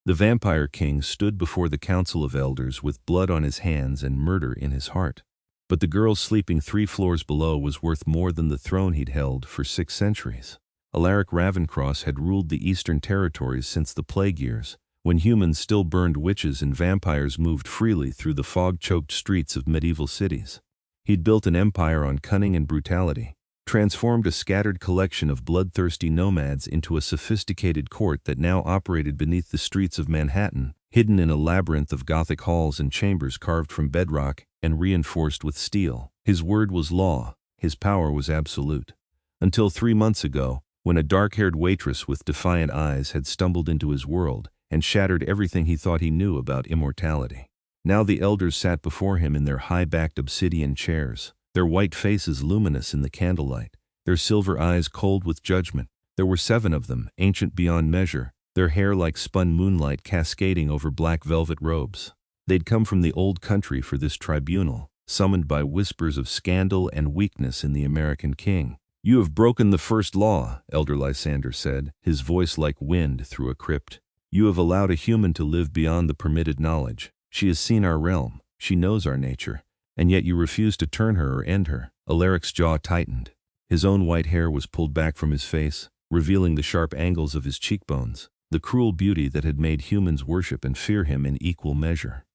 The vampire king stood before the council of elders with blood on his hands and murder in his heart. But the girl sleeping 3 floors below was worth more than the throne he'd held for 6 centuries. Alaric Ravencross had ruled the eastern territories since the plague years, when humans still burned witches and vampires moved freely through the fog-choked streets of medieval cities. He'd built an empire on cunning and brutality, transformed a scattered collection of bloodthirsty nomads into a sophisticated court that now operated beneath the streets of Manhattan, hidden in a labyrinth of Gothic halls and chambers carved from bedrock and reinforced with steel. His word was law, his power was absolute. Until 3 months ago, when a dark-haired waitress with defiant eyes had stumbled into his world and shattered everything he thought he knew about immortality. Now the elders sat before him in their high-backed obsidian chairs, their white faces luminous in the candlelight, their silver eyes cold with judgment. There were 7 of them, ancient beyond measure, their hair like spun moonlight cascading over black velvet robes. They'd come from the old country for this tribunal, summoned by whispers of scandal and weakness in the American king. "You have broken the first law," Elder Lysander said, his voice like wind through a crypt. "You have allowed a human to live beyond the permitted knowledge. She has seen our realm, she knows our nature, and yet you refuse to turn her or end her." Alaric's jaw tightened. His own white hair was pulled back from his face, revealing the sharp angles of his cheekbones, the cruel beauty that had made humans worship and fear him in equal measure.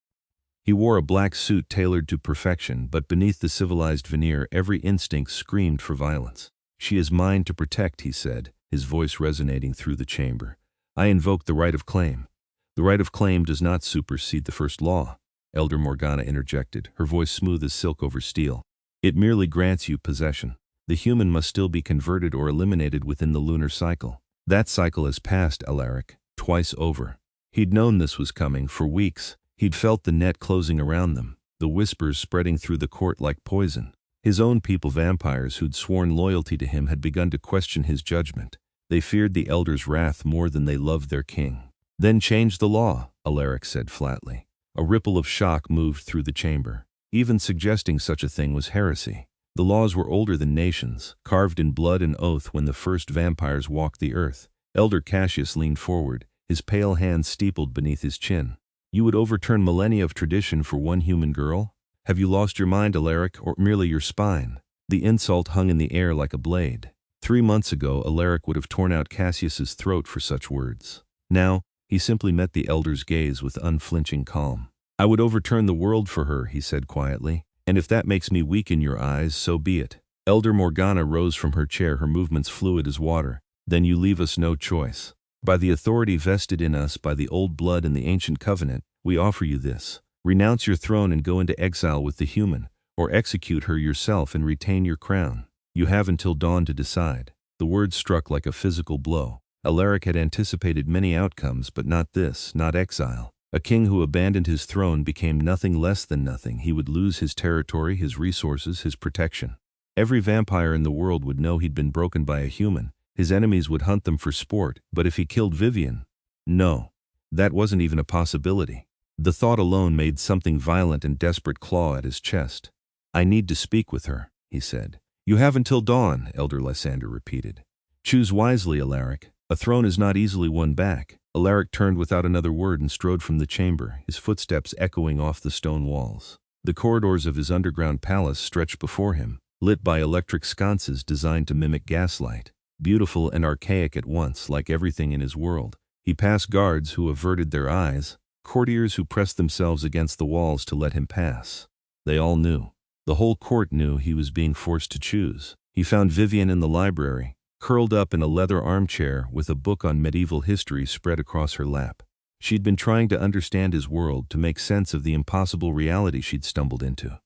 He wore a black suit tailored to perfection, but beneath the civilized veneer every instinct screamed for violence. "She is mine to protect," he said, his voice resonating through the chamber. "I invoke the right of claim." "The right of claim does not supersede the first law," Elder Morgana interjected, her voice smooth as silk over steel. "It merely grants you possession. The human must still be converted or eliminated within the lunar cycle. That cycle has passed, Alaric, twice over." He'd known this was coming for weeks. He'd felt the net closing around them, the whispers spreading through the court like poison. His own people, vampires who'd sworn loyalty to him, had begun to question his judgment. They feared the elders' wrath more than they loved their king. "Then change the law," Alaric said flatly. A ripple of shock moved through the chamber. Even suggesting such a thing was heresy. The laws were older than nations, carved in blood and oath when the first vampires walked the earth. Elder Cassius leaned forward, his pale hands steepled beneath his chin. "You would overturn millennia of tradition for one human girl? Have you lost your mind, Alaric, or merely your spine?" The insult hung in the air like a blade. 3 months ago, Alaric would have torn out Cassius's throat for such words. Now, he simply met the elder's gaze with unflinching calm. "I would overturn the world for her," he said quietly, "and if that makes me weak in your eyes, so be it." Elder Morgana rose from her chair, her movements fluid as water. "Then you leave us no choice. By the authority vested in us by the old blood and the ancient covenant, we offer you this. Renounce your throne and go into exile with the human, or execute her yourself and retain your crown. You have until dawn to decide." The words struck like a physical blow. Alaric had anticipated many outcomes, but not this, not exile. A king who abandoned his throne became nothing less than nothing. He would lose his territory, his resources, his protection. Every vampire in the world would know he'd been broken by a human. His enemies would hunt them for sport, but if he killed Vivienne? No. That wasn't even a possibility. The thought alone made something violent and desperate claw at his chest. "I need to speak with her," he said. "You have until dawn," Elder Lysander repeated. "Choose wisely, Alaric. A throne is not easily won back." Alaric turned without another word and strode from the chamber, his footsteps echoing off the stone walls. The corridors of his underground palace stretched before him, lit by electric sconces designed to mimic gaslight. Beautiful and archaic at once, like everything in his world. He passed guards who averted their eyes, courtiers who pressed themselves against the walls to let him pass. They all knew. The whole court knew he was being forced to choose. He found Vivienne in the library, curled up in a leather armchair with a book on medieval history spread across her lap. She'd been trying to understand his world, to make sense of the impossible reality she'd stumbled into.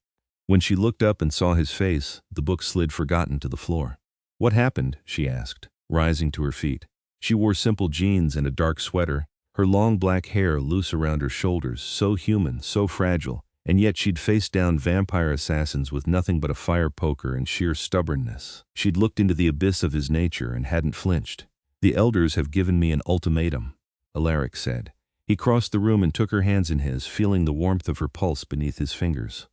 When she looked up and saw his face, the book slid forgotten to the floor. "What happened?" she asked, rising to her feet. She wore simple jeans and a dark sweater, her long black hair loose around her shoulders, so human, so fragile, and yet she'd faced down vampire assassins with nothing but a fire poker and sheer stubbornness. She'd looked into the abyss of his nature and hadn't flinched. "The elders have given me an ultimatum," Alaric said. He crossed the room and took her hands in his, feeling the warmth of her pulse beneath his fingers.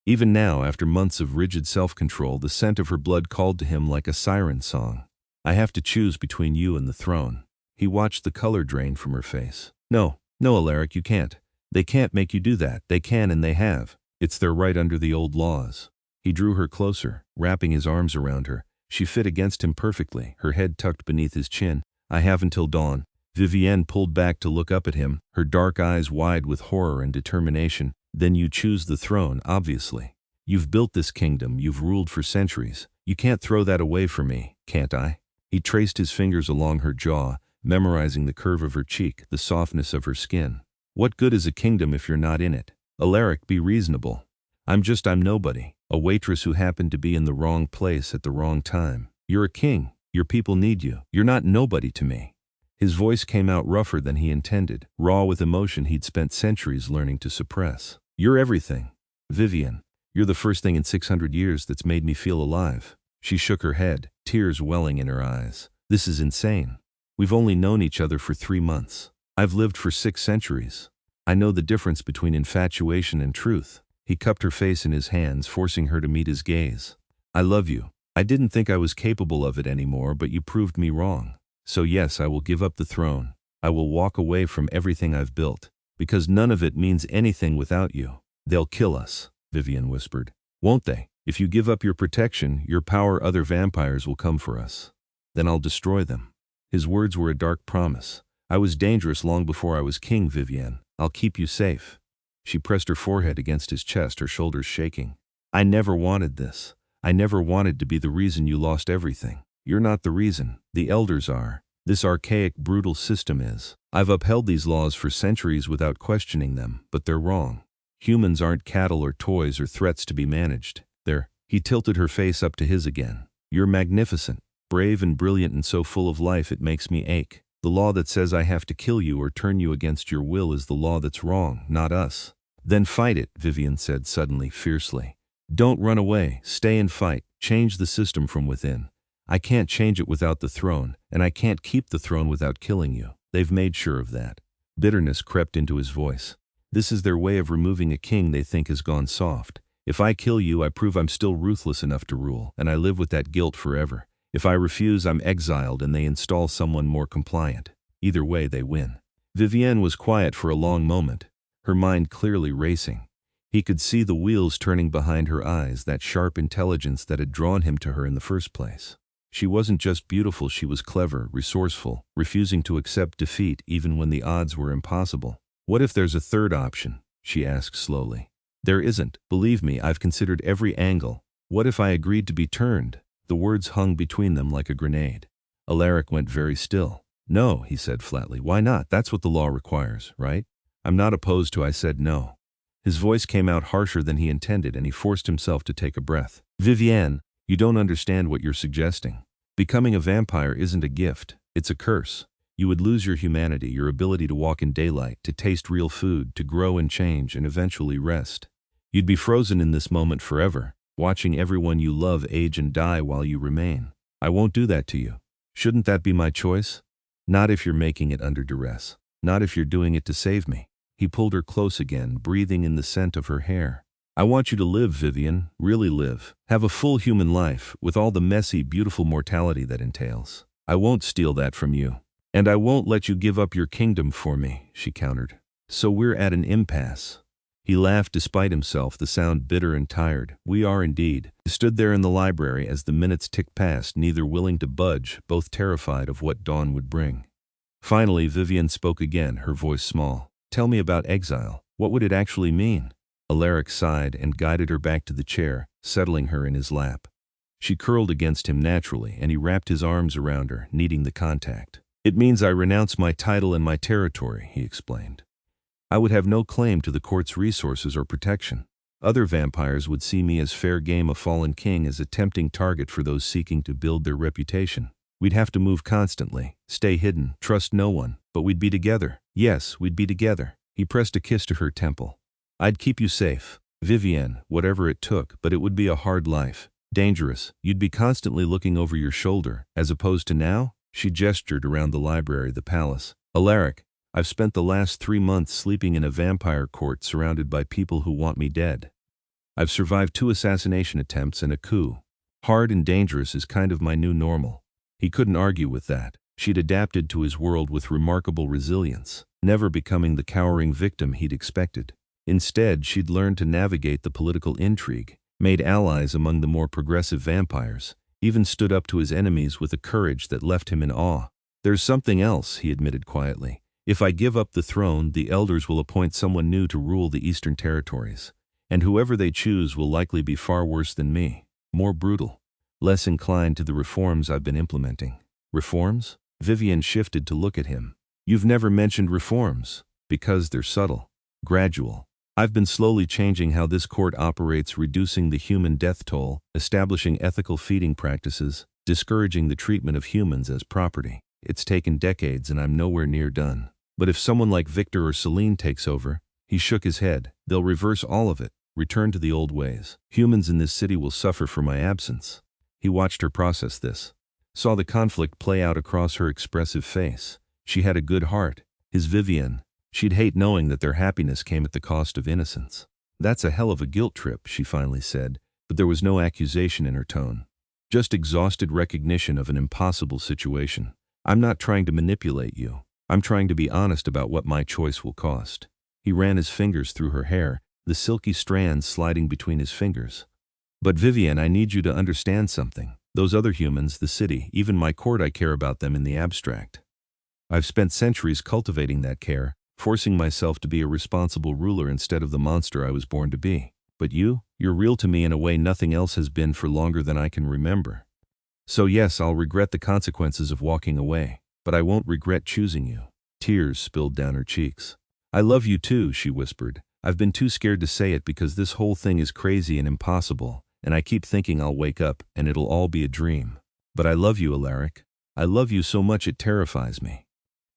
Even now, after months of rigid self-control, the scent of her blood called to him like a siren song. "I have to choose between you and the throne." He watched the color drain from her face. "No," No, Alaric, you can't. They can't make you do that. They can and they have. It's their right under the old laws. He drew her closer, wrapping his arms around her. She fit against him perfectly, her head tucked beneath his chin. I have until dawn. Vivienne pulled back to look up at him, her dark eyes wide with horror and determination. Then you choose the throne, obviously. You've built this kingdom, you've ruled for centuries. You can't throw that away for me, can't I? He traced his fingers along her jaw, memorizing the curve of her cheek, the softness of her skin. What good is a kingdom if you're not in it? Alaric, be reasonable. I'm nobody, a waitress who happened to be in the wrong place at the wrong time. You're a king. Your people need you. You're not nobody to me. His voice came out rougher than he intended, raw with emotion he'd spent centuries learning to suppress. You're everything. Vivienne, you're the first thing in 600 years that's made me feel alive. She shook her head, tears welling in her eyes. This is insane. We've only known each other for 3 months. I've lived for 6 centuries. I know the difference between infatuation and truth. He cupped her face in his hands, forcing her to meet his gaze. I love you. I didn't think I was capable of it anymore, but you proved me wrong. So yes, I will give up the throne. I will walk away from everything I've built, because none of it means anything without you. They'll kill us, Vivienne whispered. Won't they? If you give up your protection, your power, other vampires will come for us. Then I'll destroy them. His words were a dark promise. I was dangerous long before I was king, Vivienne. I'll keep you safe. She pressed her forehead against his chest, her shoulders shaking. I never wanted this. I never wanted to be the reason you lost everything. You're not the reason. The elders are. This archaic, brutal system is. I've upheld these laws for centuries without questioning them, but they're wrong. Humans aren't cattle or toys or threats to be managed. He tilted her face up to his again. You're magnificent, brave and brilliant and so full of life it makes me ache. The law that says I have to kill you or turn you against your will is the law that's wrong, not us. Then fight it, Vivienne said suddenly, fiercely. Don't run away, stay and fight, change the system from within. I can't change it without the throne, and I can't keep the throne without killing you. They've made sure of that. Bitterness crept into his voice. This is their way of removing a king they think has gone soft. If I kill you, I prove I'm still ruthless enough to rule, and I live with that guilt forever. If I refuse, I'm exiled and they install someone more compliant. Either way, they win. Vivienne was quiet for a long moment, her mind clearly racing. He could see the wheels turning behind her eyes, that sharp intelligence that had drawn him to her in the first place. She wasn't just beautiful, she was clever, resourceful, refusing to accept defeat even when the odds were impossible. What if there's a third option? She asked slowly. There isn't. Believe me, I've considered every angle. What if I agreed to be turned? The words hung between them like a grenade. Alaric went very still. No, he said flatly. Why not? That's what the law requires, right? I'm not opposed to. I said no. His voice came out harsher than he intended, and he forced himself to take a breath. Vivienne, you don't understand what you're suggesting. Becoming a vampire isn't a gift. It's a curse. You would lose your humanity, your ability to walk in daylight, to taste real food, to grow and change, and eventually rest. You'd be frozen in this moment forever, watching everyone you love age and die while you remain. I won't do that to you. Shouldn't that be my choice? Not if you're making it under duress. Not if you're doing it to save me. He pulled her close again, breathing in the scent of her hair. I want you to live, Vivienne, really live. Have a full human life, with all the messy, beautiful mortality that entails. I won't steal that from you. And I won't let you give up your kingdom for me, she countered. So we're at an impasse. He laughed despite himself, the sound bitter and tired. We are indeed. He stood there in the library as the minutes ticked past, neither willing to budge, both terrified of what dawn would bring. Finally, Vivienne spoke again, her voice small. Tell me about exile. What would it actually mean? Alaric sighed and guided her back to the chair, settling her in his lap. She curled against him naturally, and he wrapped his arms around her, needing the contact. It means I renounce my title and my territory, he explained. I would have no claim to the court's resources or protection. Other vampires would see me as fair game, a fallen king as a tempting target for those seeking to build their reputation. We'd have to move constantly, stay hidden, trust no one, but we'd be together. Yes, we'd be together. He pressed a kiss to her temple. I'd keep you safe, Vivienne, whatever it took, but it would be a hard life. Dangerous. You'd be constantly looking over your shoulder, as opposed to now? She gestured around the library, the palace. Alaric, I've spent the last 3 months sleeping in a vampire court surrounded by people who want me dead. I've survived 2 assassination attempts and a coup. Hard and dangerous is kind of my new normal. He couldn't argue with that. She'd adapted to his world with remarkable resilience, never becoming the cowering victim he'd expected. Instead, she'd learned to navigate the political intrigue, made allies among the more progressive vampires, even stood up to his enemies with a courage that left him in awe. "There's something else," he admitted quietly. "If I give up the throne, the elders will appoint someone new to rule the eastern territories. And whoever they choose will likely be far worse than me, more brutal, less inclined to the reforms I've been implementing." "Reforms?" Vivienne shifted to look at him. "You've never mentioned reforms." "Because they're subtle, gradual. I've been slowly changing how this court operates, reducing the human death toll, establishing ethical feeding practices, discouraging the treatment of humans as property. It's taken decades and I'm nowhere near done. But if someone like Victor or Celine takes over," he shook his head, "they'll reverse all of it, return to the old ways. Humans in this city will suffer for my absence." He watched her process this, saw the conflict play out across her expressive face. She had a good heart, his Vivienne. She'd hate knowing that their happiness came at the cost of innocence. "That's a hell of a guilt trip," she finally said, but there was no accusation in her tone. Just exhausted recognition of an impossible situation. "I'm not trying to manipulate you. I'm trying to be honest about what my choice will cost." He ran his fingers through her hair, the silky strands sliding between his fingers. "But Vivienne, I need you to understand something. Those other humans, the city, even my court, I care about them in the abstract. I've spent centuries cultivating that care, forcing myself to be a responsible ruler instead of the monster I was born to be. But you're real to me in a way nothing else has been for longer than I can remember. So yes, I'll regret the consequences of walking away, but I won't regret choosing you." Tears spilled down her cheeks. "I love you too," she whispered. "I've been too scared to say it because this whole thing is crazy and impossible, and I keep thinking I'll wake up and it'll all be a dream. But I love you, Alaric. I love you so much it terrifies me."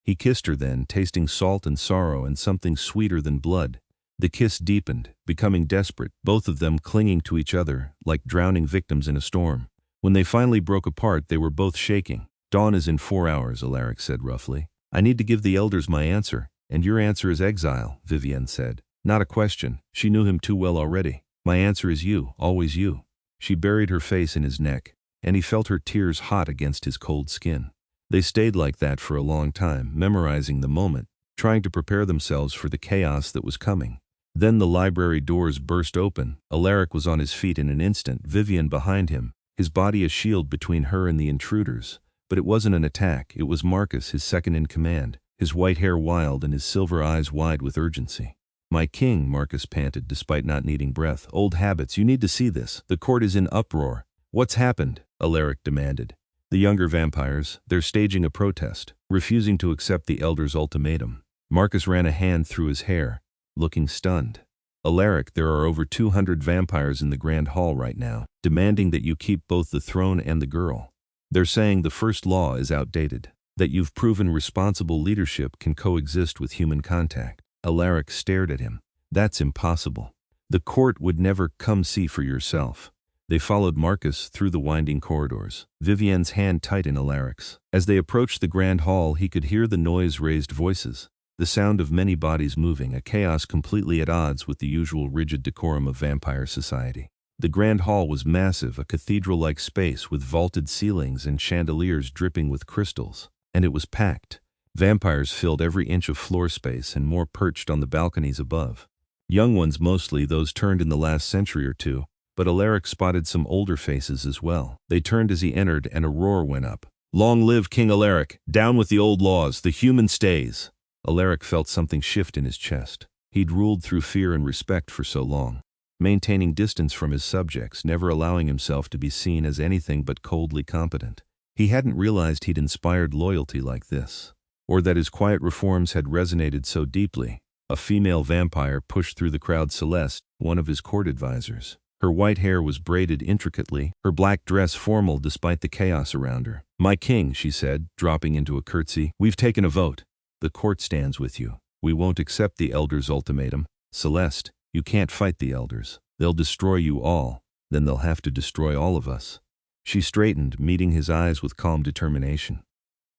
He kissed her then, tasting salt and sorrow and something sweeter than blood. The kiss deepened, becoming desperate, both of them clinging to each other, like drowning victims in a storm. When they finally broke apart, they were both shaking. "Dawn is in 4 hours, Alaric said roughly. "I need to give the elders my answer, and your answer is exile," Vivienne said. Not a question. She knew him too well already. "My answer is you, always you." She buried her face in his neck, and he felt her tears hot against his cold skin. They stayed like that for a long time, memorizing the moment, trying to prepare themselves for the chaos that was coming. Then the library doors burst open. Alaric was on his feet in an instant, Vivienne behind him, his body a shield between her and the intruders. But it wasn't an attack, it was Marcus, his second in command, his white hair wild and his silver eyes wide with urgency. "My king," Marcus panted despite not needing breath. "Old habits, you need to see this. The court is in uproar." "What's happened?" Alaric demanded. "The younger vampires, they're staging a protest, refusing to accept the elders' ultimatum." Marcus ran a hand through his hair, looking stunned. "Alaric, there are over 200 vampires in the Grand Hall right now, demanding that you keep both the throne and the girl. They're saying the first law is outdated, that you've proven responsible leadership can coexist with human contact." Alaric stared at him. "That's impossible. The court would never. Come see for yourself." They followed Marcus through the winding corridors, Vivienne's hand tight in Alaric's. As they approached the Grand Hall, he could hear the noise-raised voices, the sound of many bodies moving, a chaos completely at odds with the usual rigid decorum of vampire society. The Grand Hall was massive, a cathedral-like space with vaulted ceilings and chandeliers dripping with crystals, and it was packed. Vampires filled every inch of floor space and more perched on the balconies above. Young ones mostly, those turned in the last century or two, but Alaric spotted some older faces as well. They turned as he entered and a roar went up. "Long live King Alaric! Down with the old laws! The human stays!" Alaric felt something shift in his chest. He'd ruled through fear and respect for so long, maintaining distance from his subjects, never allowing himself to be seen as anything but coldly competent. He hadn't realized he'd inspired loyalty like this, or that his quiet reforms had resonated so deeply. A female vampire pushed through the crowd. Celeste, one of his court advisors. Her white hair was braided intricately, her black dress formal despite the chaos around her. "My king," she said, dropping into a curtsy, "we've taken a vote. The court stands with you. We won't accept the elders' ultimatum. Celeste, you can't fight the elders. They'll destroy you all. Then they'll have to destroy all of us." She straightened, meeting his eyes with calm determination.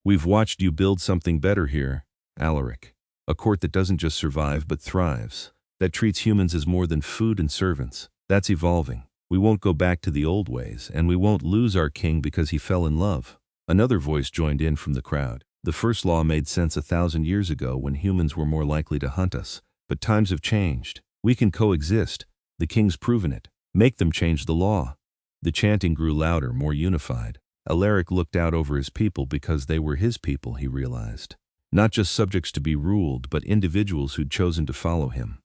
"We've watched you build something better here, Alaric. A court that doesn't just survive but thrives, that treats humans as more than food and servants. That's evolving. We won't go back to the old ways, and we won't lose our king because he fell in love." Another voice joined in from the crowd. The first law made sense 1,000 years ago when humans were more likely to hunt us. But times have changed. We can coexist. The king's proven it. Make them change the law. The chanting grew louder, more unified. Alaric looked out over his people because they were his people, he realized. Not just subjects to be ruled, but individuals who'd chosen to follow him,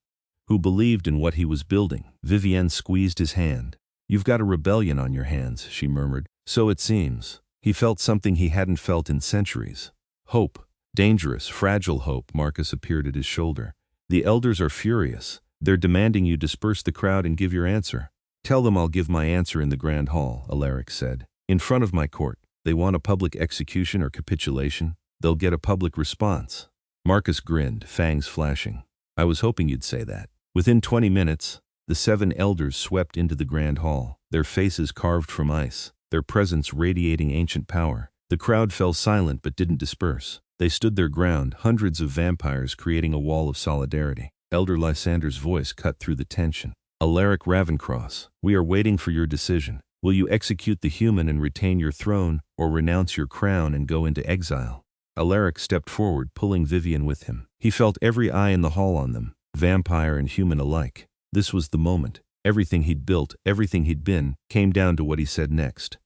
who believed in what he was building. Vivienne squeezed his hand. "You've got a rebellion on your hands," she murmured. "So it seems." He felt something he hadn't felt in centuries. Hope. Dangerous, fragile hope. Marcus appeared at his shoulder. "The elders are furious. They're demanding you disperse the crowd and give your answer." "Tell them I'll give my answer in the Grand Hall," Alaric said. "In front of my court. They want a public execution or capitulation. They'll get a public response." Marcus grinned, fangs flashing. "I was hoping you'd say that." Within 20 minutes, the 7 elders swept into the Grand Hall, their faces carved from ice, their presence radiating ancient power. The crowd fell silent but didn't disperse. They stood their ground, hundreds of vampires creating a wall of solidarity. Elder Lysander's voice cut through the tension. "Alaric Ravencross, we are waiting for your decision. Will you execute the human and retain your throne, or renounce your crown and go into exile?" Alaric stepped forward, pulling Vivienne with him. He felt every eye in the hall on them, vampire and human alike. This was the moment. Everything he'd built, everything he'd been, came down to what he said next.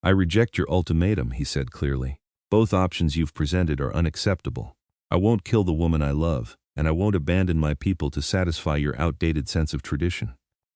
"I reject your ultimatum," he said clearly. "Both options you've presented are unacceptable. I won't kill the woman I love, and I won't abandon my people to satisfy your outdated sense of tradition."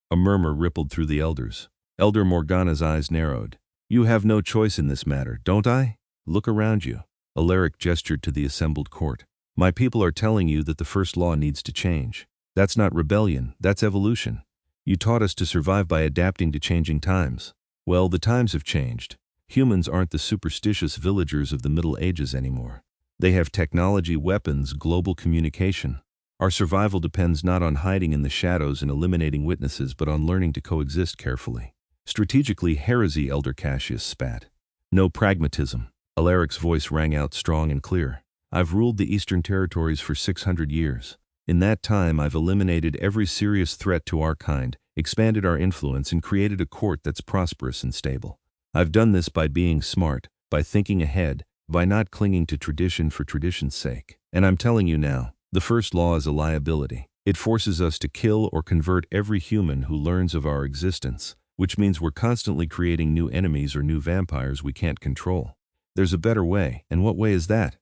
A murmur rippled through the elders. Elder Morgana's eyes narrowed. "You have no choice in this matter, don't I? Look around you." Alaric gestured to the assembled court. "My people are telling you that the first law needs to change. That's not rebellion, that's evolution. You taught us to survive by adapting to changing times. Well, the times have changed. Humans aren't the superstitious villagers of the Middle Ages anymore. They have technology, weapons, global communication. Our survival depends not on hiding in the shadows and eliminating witnesses, but on learning to coexist carefully." "Strategically, heresy," Elder Cassius spat. "No pragmatism." Alaric's voice rang out strong and clear. "I've ruled the Eastern Territories for 600 years. In that time, I've eliminated every serious threat to our kind, expanded our influence, and created a court that's prosperous and stable. I've done this by being smart, by thinking ahead, by not clinging to tradition for tradition's sake. And I'm telling you now, the first law is a liability. It forces us to kill or convert every human who learns of our existence, which means we're constantly creating new enemies or new vampires we can't control. There's a better way, and what way is that?"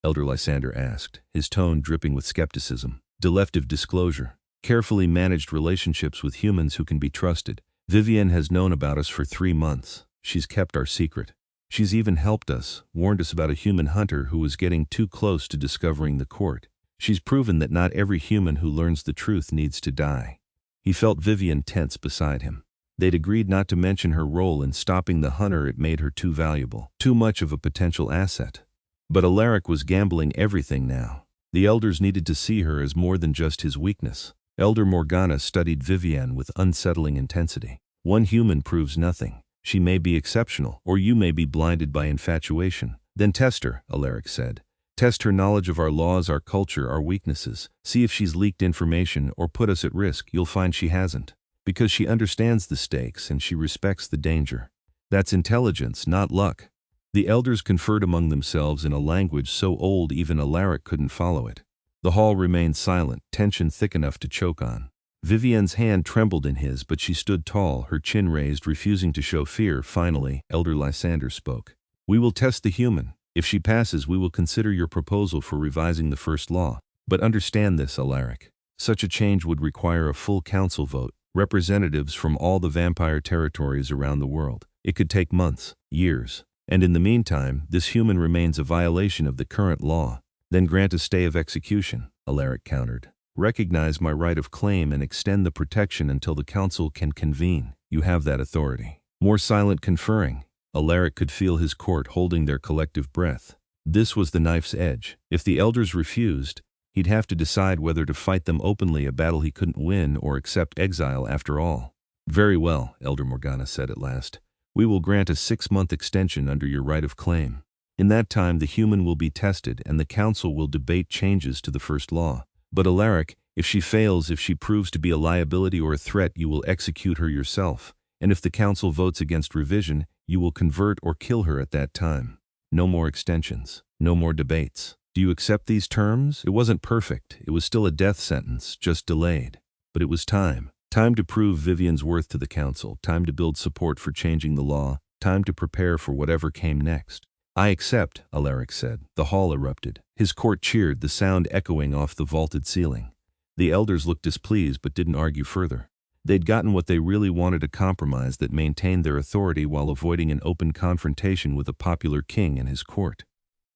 Elder Lysander asked, his tone dripping with skepticism. "Delective disclosure. Carefully managed relationships with humans who can be trusted. Vivienne has known about us for 3 months. She's kept our secret. She's even helped us, warned us about a human hunter who was getting too close to discovering the court. She's proven that not every human who learns the truth needs to die." He felt Vivienne tense beside him. They'd agreed not to mention her role in stopping the hunter. It made her too valuable, too much of a potential asset. But Alaric was gambling everything now. The elders needed to see her as more than just his weakness. Elder Morgana studied Vivienne with unsettling intensity. "One human proves nothing. She may be exceptional, or you may be blinded by infatuation. Then test her," Alaric said. "Test her knowledge of our laws, our culture, our weaknesses. See if she's leaked information or put us at risk. You'll find she hasn't. Because she understands the stakes and she respects the danger. That's intelligence, not luck." The elders conferred among themselves in a language so old even Alaric couldn't follow it. The hall remained silent, tension thick enough to choke on. Vivienne's hand trembled in his, but she stood tall, her chin raised, refusing to show fear. Finally, Elder Lysander spoke. "We will test the human. If she passes, we will consider your proposal for revising the first law. But understand this, Alaric. Such a change would require a full council vote, representatives from all the vampire territories around the world. It could take months, years. And in the meantime, this human remains a violation of the current law. Then grant a stay of execution," Alaric countered. "Recognize my right of claim and extend the protection until the council can convene. You have that authority." More silent conferring. Alaric could feel his court holding their collective breath. This was the knife's edge. If the elders refused, he'd have to decide whether to fight them openly, a battle he couldn't win, or accept exile after all. "Very well," Elder Morgana said at last. "We will grant a 6-month extension under your right of claim. In that time the human will be tested and the council will debate changes to the first law. But Alaric, if she fails, if she proves to be a liability or a threat, you will execute her yourself. And if the council votes against revision, you will convert or kill her at that time." No more extensions. No more debates. Do you accept these terms? It wasn't perfect. It was still a death sentence, just delayed. But it was time. Time to prove Vivienne's worth to the council. Time to build support for changing the law. Time to prepare for whatever came next. I accept, Alaric said. The hall erupted. His court cheered, the sound echoing off the vaulted ceiling. The elders looked displeased but didn't argue further. They'd gotten what they really wanted, a compromise that maintained their authority while avoiding an open confrontation with a popular king and his court.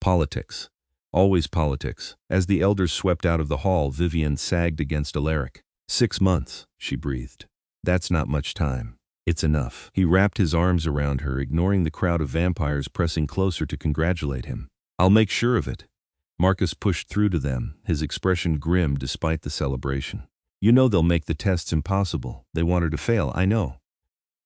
Politics. Always politics. As the elders swept out of the hall, Vivienne sagged against Alaric. 6 months, she breathed. That's not much time. It's enough. He wrapped his arms around her, ignoring the crowd of vampires pressing closer to congratulate him. I'll make sure of it. Marcus pushed through to them, his expression grim despite the celebration. You know they'll make the tests impossible. They want her to fail, I know.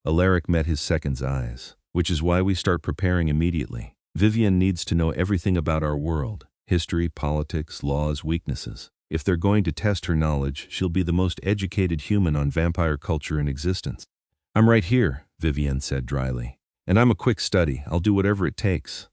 Alaric met his second's eyes. Which is why we start preparing immediately. Vivienne needs to know everything about our world. History, politics, laws, weaknesses. If they're going to test her knowledge, she'll be the most educated human on vampire culture in existence. I'm right here, Vivienne said dryly. And I'm a quick study. I'll do whatever it takes.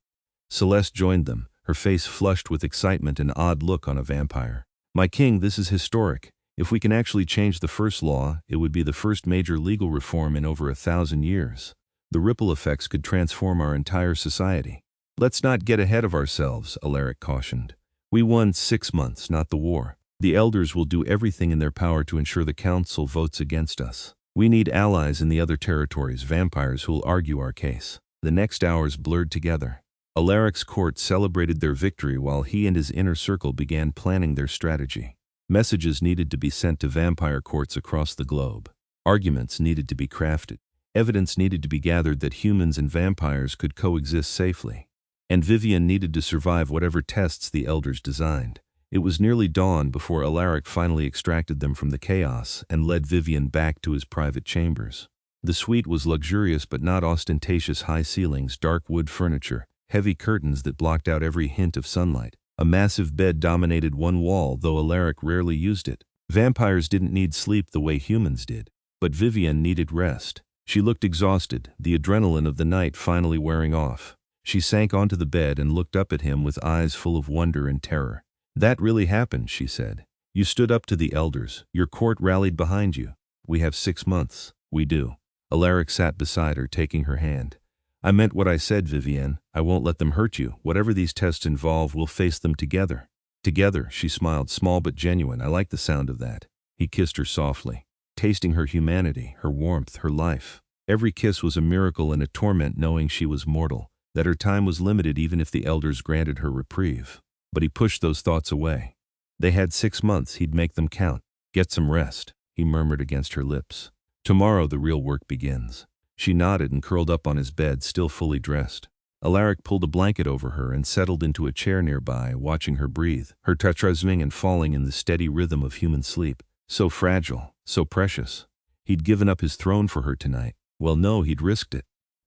Celeste joined them, her face flushed with excitement, an odd look on a vampire. My king, this is historic. If we can actually change the first law, it would be the first major legal reform in over 1,000 years. The ripple effects could transform our entire society. Let's not get ahead of ourselves, Alaric cautioned. We won 6 months, not the war. The elders will do everything in their power to ensure the council votes against us. We need allies in the other territories, vampires who'll argue our case. The next hours blurred together. Alaric's court celebrated their victory while he and his inner circle began planning their strategy. Messages needed to be sent to vampire courts across the globe. Arguments needed to be crafted. Evidence needed to be gathered that humans and vampires could coexist safely. And Vivienne needed to survive whatever tests the elders designed. It was nearly dawn before Alaric finally extracted them from the chaos and led Vivienne back to his private chambers. The suite was luxurious but not ostentatious, high ceilings, dark wood furniture, heavy curtains that blocked out every hint of sunlight. A massive bed dominated one wall, though Alaric rarely used it. Vampires didn't need sleep the way humans did. But Vivienne needed rest. She looked exhausted, the adrenaline of the night finally wearing off. She sank onto the bed and looked up at him with eyes full of wonder and terror. That really happened, she said. You stood up to the elders. Your court rallied behind you. We have 6 months. We do. Alaric sat beside her, taking her hand. I meant what I said, Vivienne. I won't let them hurt you. Whatever these tests involve, we'll face them together. Together, she smiled, small but genuine. I like the sound of that. He kissed her softly, tasting her humanity, her warmth, her life. Every kiss was a miracle and a torment, knowing she was mortal, that her time was limited even if the elders granted her reprieve. But he pushed those thoughts away. They had 6 months, he'd make them count. Get some rest, he murmured against her lips. Tomorrow the real work begins. She nodded and curled up on his bed, still fully dressed. Alaric pulled a blanket over her and settled into a chair nearby, watching her breathe, her touch rising and falling in the steady rhythm of human sleep. So fragile, so precious. He'd given up his throne for her tonight. Well, no, he'd risked it.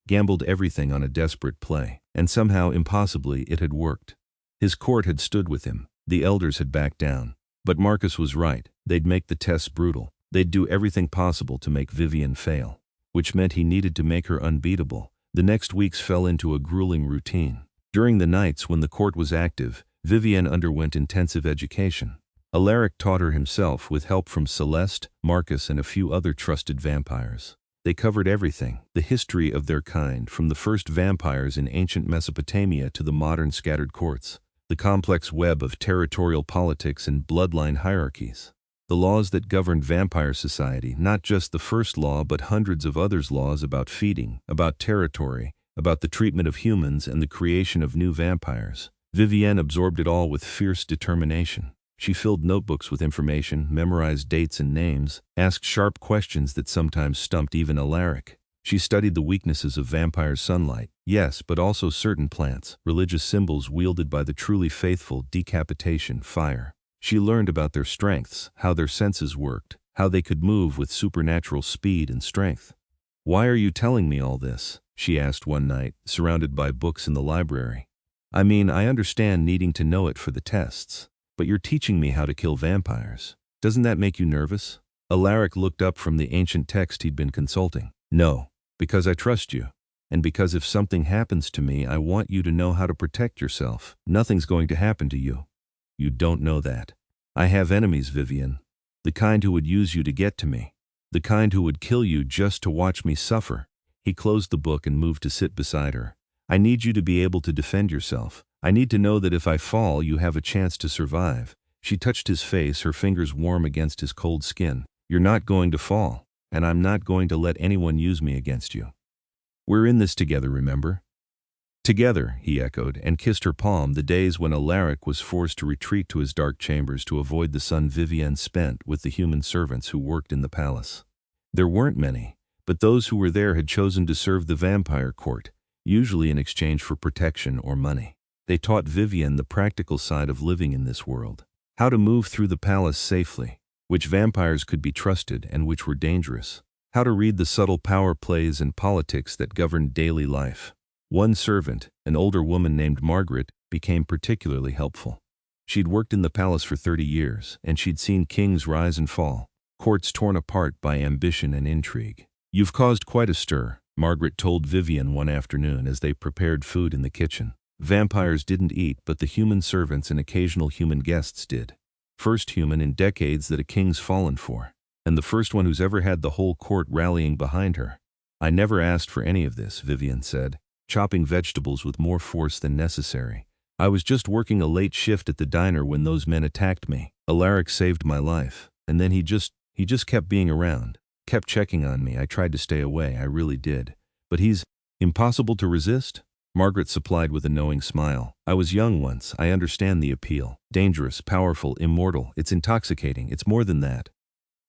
Gambled everything on a desperate play. And somehow, impossibly, it had worked. His court had stood with him. The elders had backed down. But Marcus was right. They'd make the tests brutal. They'd do everything possible to make Vivienne fail. Which meant he needed to make her unbeatable. The next weeks fell into a grueling routine. During the nights when the court was active, Vivienne underwent intensive education. Alaric taught her himself with help from Celeste, Marcus, and a few other trusted vampires. They covered everything, the history of their kind, from the first vampires in ancient Mesopotamia to the modern scattered courts, the complex web of territorial politics and bloodline hierarchies. The laws that governed vampire society, not just the first law but hundreds of others, laws about feeding, about territory, about the treatment of humans and the creation of new vampires. Vivienne absorbed it all with fierce determination. She filled notebooks with information, memorized dates and names, asked sharp questions that sometimes stumped even Alaric. She studied the weaknesses of vampire sunlight, yes, but also certain plants, religious symbols wielded by the truly faithful, decapitation, fire. She learned about their strengths, how their senses worked, how they could move with supernatural speed and strength. Why are you telling me all this? She asked one night, surrounded by books in the library. I mean, I understand needing to know it for the tests. But you're teaching me how to kill vampires. Doesn't that make you nervous? Alaric looked up from the ancient text he'd been consulting. No, because I trust you. And because if something happens to me, I want you to know how to protect yourself. Nothing's going to happen to you. You don't know that. I have enemies, Vivienne. The kind who would use you to get to me. The kind who would kill you just to watch me suffer." He closed the book and moved to sit beside her. "I need you to be able to defend yourself. I need to know that if I fall, you have a chance to survive." She touched his face, her fingers warm against his cold skin. "You're not going to fall, and I'm not going to let anyone use me against you. We're in this together, remember?" "Together," he echoed, and kissed her palm. The days when Alaric was forced to retreat to his dark chambers to avoid the sun Vivienne spent with the human servants who worked in the palace. There weren't many, but those who were there had chosen to serve the vampire court, usually in exchange for protection or money. They taught Vivienne the practical side of living in this world. How to move through the palace safely, which vampires could be trusted and which were dangerous. How to read the subtle power plays and politics that governed daily life. One servant, an older woman named Margaret, became particularly helpful. She'd worked in the palace for 30 years, and she'd seen kings rise and fall, courts torn apart by ambition and intrigue. "You've caused quite a stir," Margaret told Vivienne one afternoon as they prepared food in the kitchen. "Vampires didn't eat, but the human servants and occasional human guests did. First human in decades that a king's fallen for. And the first one who's ever had the whole court rallying behind her." "I never asked for any of this," Vivienne said, chopping vegetables with more force than necessary. "I was just working a late shift at the diner when those men attacked me. Alaric saved my life, and then he just kept being around, kept checking on me. I tried to stay away, I really did. But he's impossible to resist?" Margaret supplied with a knowing smile. "I was young once, I understand the appeal. Dangerous, powerful, immortal. It's intoxicating, it's more than that."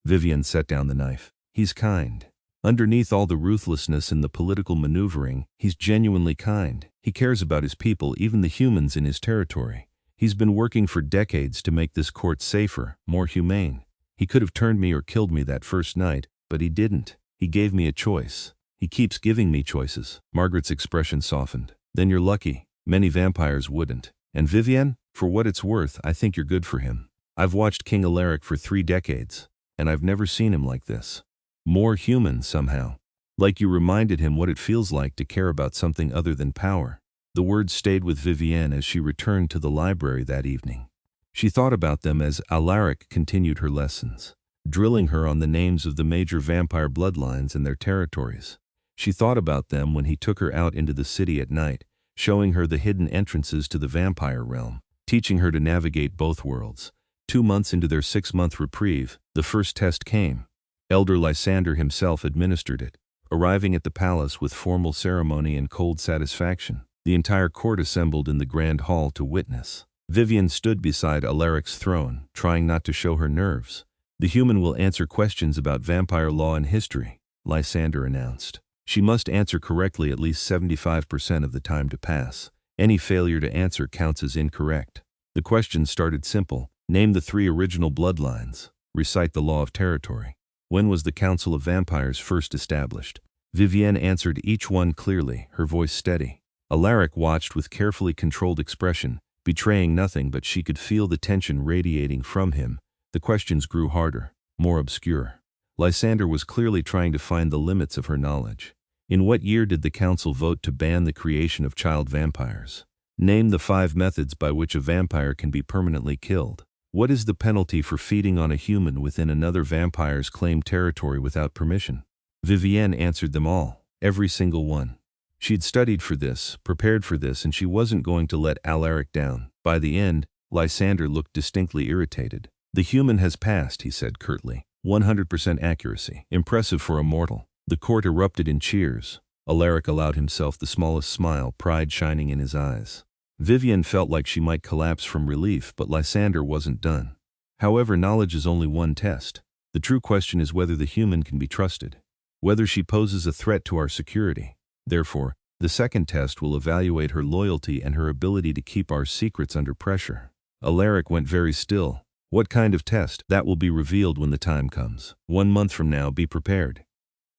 Vivienne set down the knife. "He's kind. Underneath all the ruthlessness and the political maneuvering, he's genuinely kind. He cares about his people, even the humans in his territory. He's been working for decades to make this court safer, more humane. He could have turned me or killed me that first night, but he didn't. He gave me a choice. He keeps giving me choices." Margaret's expression softened. "Then you're lucky. Many vampires wouldn't. And Vivienne, for what it's worth, I think you're good for him. I've watched King Alaric for 3 decades, and I've never seen him like this. More human somehow. Like you reminded him what it feels like to care about something other than power." The words stayed with Vivienne as she returned to the library that evening. She thought about them as Alaric continued her lessons, drilling her on the names of the major vampire bloodlines and their territories. She thought about them when he took her out into the city at night, showing her the hidden entrances to the vampire realm, teaching her to navigate both worlds. 2 months into their 6-month reprieve, the first test came. Elder Lysander himself administered it, arriving at the palace with formal ceremony and cold satisfaction. The entire court assembled in the grand hall to witness. Vivienne stood beside Alaric's throne, trying not to show her nerves. "The human will answer questions about vampire law and history," Lysander announced. "She must answer correctly at least 75% of the time to pass. Any failure to answer counts as incorrect." The questions started simple. Name the 3 original bloodlines. Recite the law of territory. When was the Council of Vampires first established? Vivienne answered each one clearly, her voice steady. Alaric watched with carefully controlled expression, betraying nothing, but she could feel the tension radiating from him. The questions grew harder, more obscure. Lysander was clearly trying to find the limits of her knowledge. In what year did the council vote to ban the creation of child vampires? Name the 5 methods by which a vampire can be permanently killed. What is the penalty for feeding on a human within another vampire's claimed territory without permission? Vivienne answered them all, every single one. She'd studied for this, prepared for this, and she wasn't going to let Alaric down. By the end, Lysander looked distinctly irritated. "The human has passed," he said curtly. 100% accuracy. Impressive for a mortal. The court erupted in cheers. Alaric allowed himself the smallest smile, pride shining in his eyes. Vivienne felt like she might collapse from relief, but Lysander wasn't done. "However, knowledge is only one test. The true question is whether the human can be trusted, whether she poses a threat to our security. Therefore, the second test will evaluate her loyalty and her ability to keep our secrets under pressure." Alaric went very still. "What kind of test?" "That will be revealed when the time comes. 1 month from now, be prepared."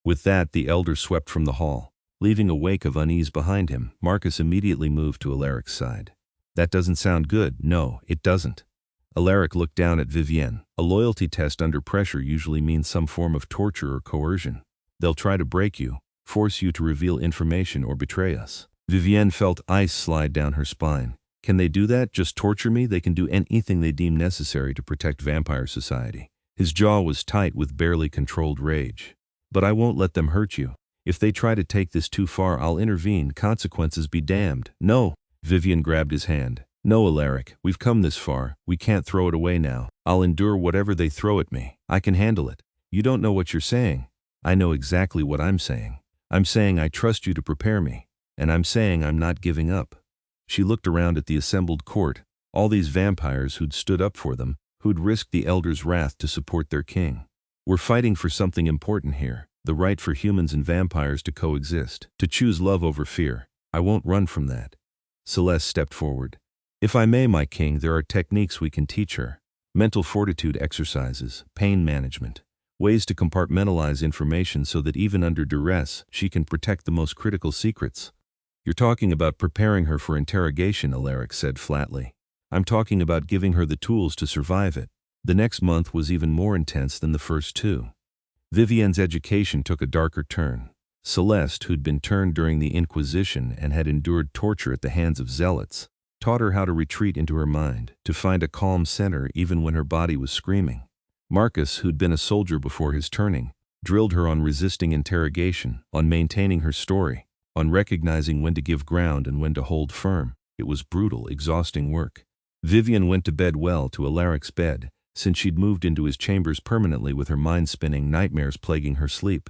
With that, the elder swept from the hall. Leaving a wake of unease behind him, Marcus immediately moved to Alaric's side. "That doesn't sound good." "No, it doesn't." Alaric looked down at Vivienne. "A loyalty test under pressure usually means some form of torture or coercion. They'll try to break you, force you to reveal information or betray us. Vivienne felt ice slide down her spine. Can they do that? Just torture me? They can do anything they deem necessary to protect vampire society. His jaw was tight with barely controlled rage. But I won't let them hurt you. If they try to take this too far, I'll intervene. Consequences be damned. No. Vivienne grabbed his hand. No, Alaric, we've come this far. We can't throw it away now. I'll endure whatever they throw at me. I can handle it. You don't know what you're saying. I know exactly what I'm saying. I'm saying I trust you to prepare me. And I'm saying I'm not giving up. She looked around at the assembled court, all these vampires who'd stood up for them, who'd risked the elders' wrath to support their king. We're fighting for something important here, the right for humans and vampires to coexist, to choose love over fear. I won't run from that. Celeste stepped forward. If I may, my king, there are techniques we can teach her. Mental fortitude exercises, pain management, ways to compartmentalize information so that even under duress, she can protect the most critical secrets. You're talking about preparing her for interrogation, Alaric said flatly. I'm talking about giving her the tools to survive it. The next month was even more intense than the first two. Vivienne's education took a darker turn. Celeste, who'd been turned during the Inquisition and had endured torture at the hands of zealots, taught her how to retreat into her mind, to find a calm center even when her body was screaming. Marcus, who'd been a soldier before his turning, drilled her on resisting interrogation, on maintaining her story, on recognizing when to give ground and when to hold firm. It was brutal, exhausting work. Vivienne went to bed well, to Alaric's bed, since she'd moved into his chambers permanently with her mind spinning, nightmares plaguing her sleep.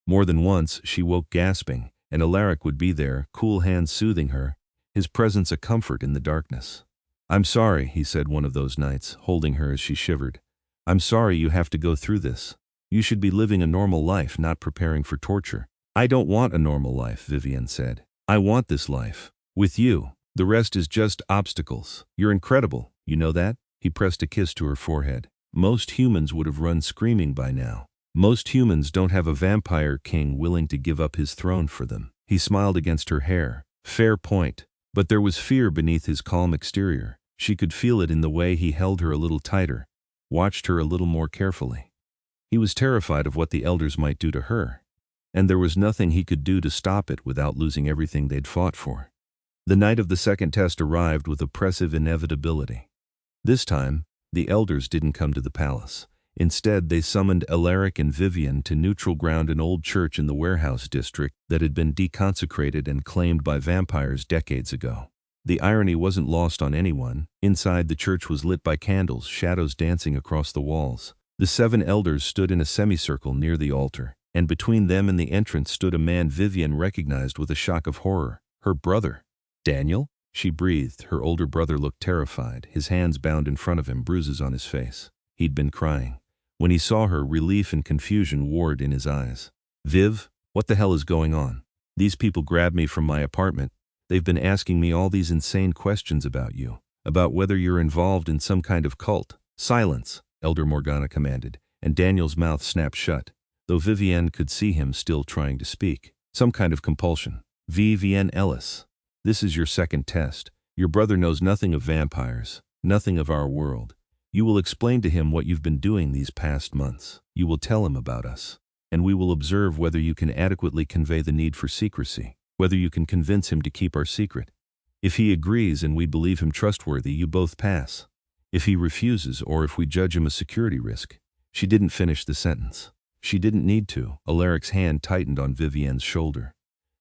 More than once, she woke gasping, and Alaric would be there, cool hands soothing her, his presence a comfort in the darkness. I'm sorry, he said one of those nights, holding her as she shivered. I'm sorry you have to go through this. You should be living a normal life, not preparing for torture. I don't want a normal life, Vivienne said. I want this life. With you. The rest is just obstacles. You're incredible, you know that? He pressed a kiss to her forehead. Most humans would have run screaming by now. Most humans don't have a vampire king willing to give up his throne for them. He smiled against her hair. Fair point. But there was fear beneath his calm exterior. She could feel it in the way he held her a little tighter, watched her a little more carefully. He was terrified of what the elders might do to her. And there was nothing he could do to stop it without losing everything they'd fought for. The night of the second test arrived with oppressive inevitability. This time, the elders didn't come to the palace. Instead, they summoned Alaric and Vivienne to neutral ground, an old church in the warehouse district that had been deconsecrated and claimed by vampires decades ago. The irony wasn't lost on anyone. Inside, the church was lit by candles, shadows dancing across the walls. The 7 elders stood in a semicircle near the altar, and between them and the entrance stood a man Vivienne recognized with a shock of horror. Her brother. Daniel? She breathed. Her older brother looked terrified, his hands bound in front of him, bruises on his face. He'd been crying. When he saw her, relief and confusion warred in his eyes. Viv, what the hell is going on? These people grabbed me from my apartment. They've been asking me all these insane questions about you, about whether you're involved in some kind of cult. Silence, Elder Morgana commanded, and Daniel's mouth snapped shut, though Vivienne could see him still trying to speak. Some kind of compulsion. Vivienne Ellis. This is your second test. Your brother knows nothing of vampires, nothing of our world. You will explain to him what you've been doing these past months. You will tell him about us. And we will observe whether you can adequately convey the need for secrecy, whether you can convince him to keep our secret. If he agrees and we believe him trustworthy, you both pass. If he refuses, or if we judge him a security risk. She didn't finish the sentence. She didn't need to. Alaric's hand tightened on Vivienne's shoulder.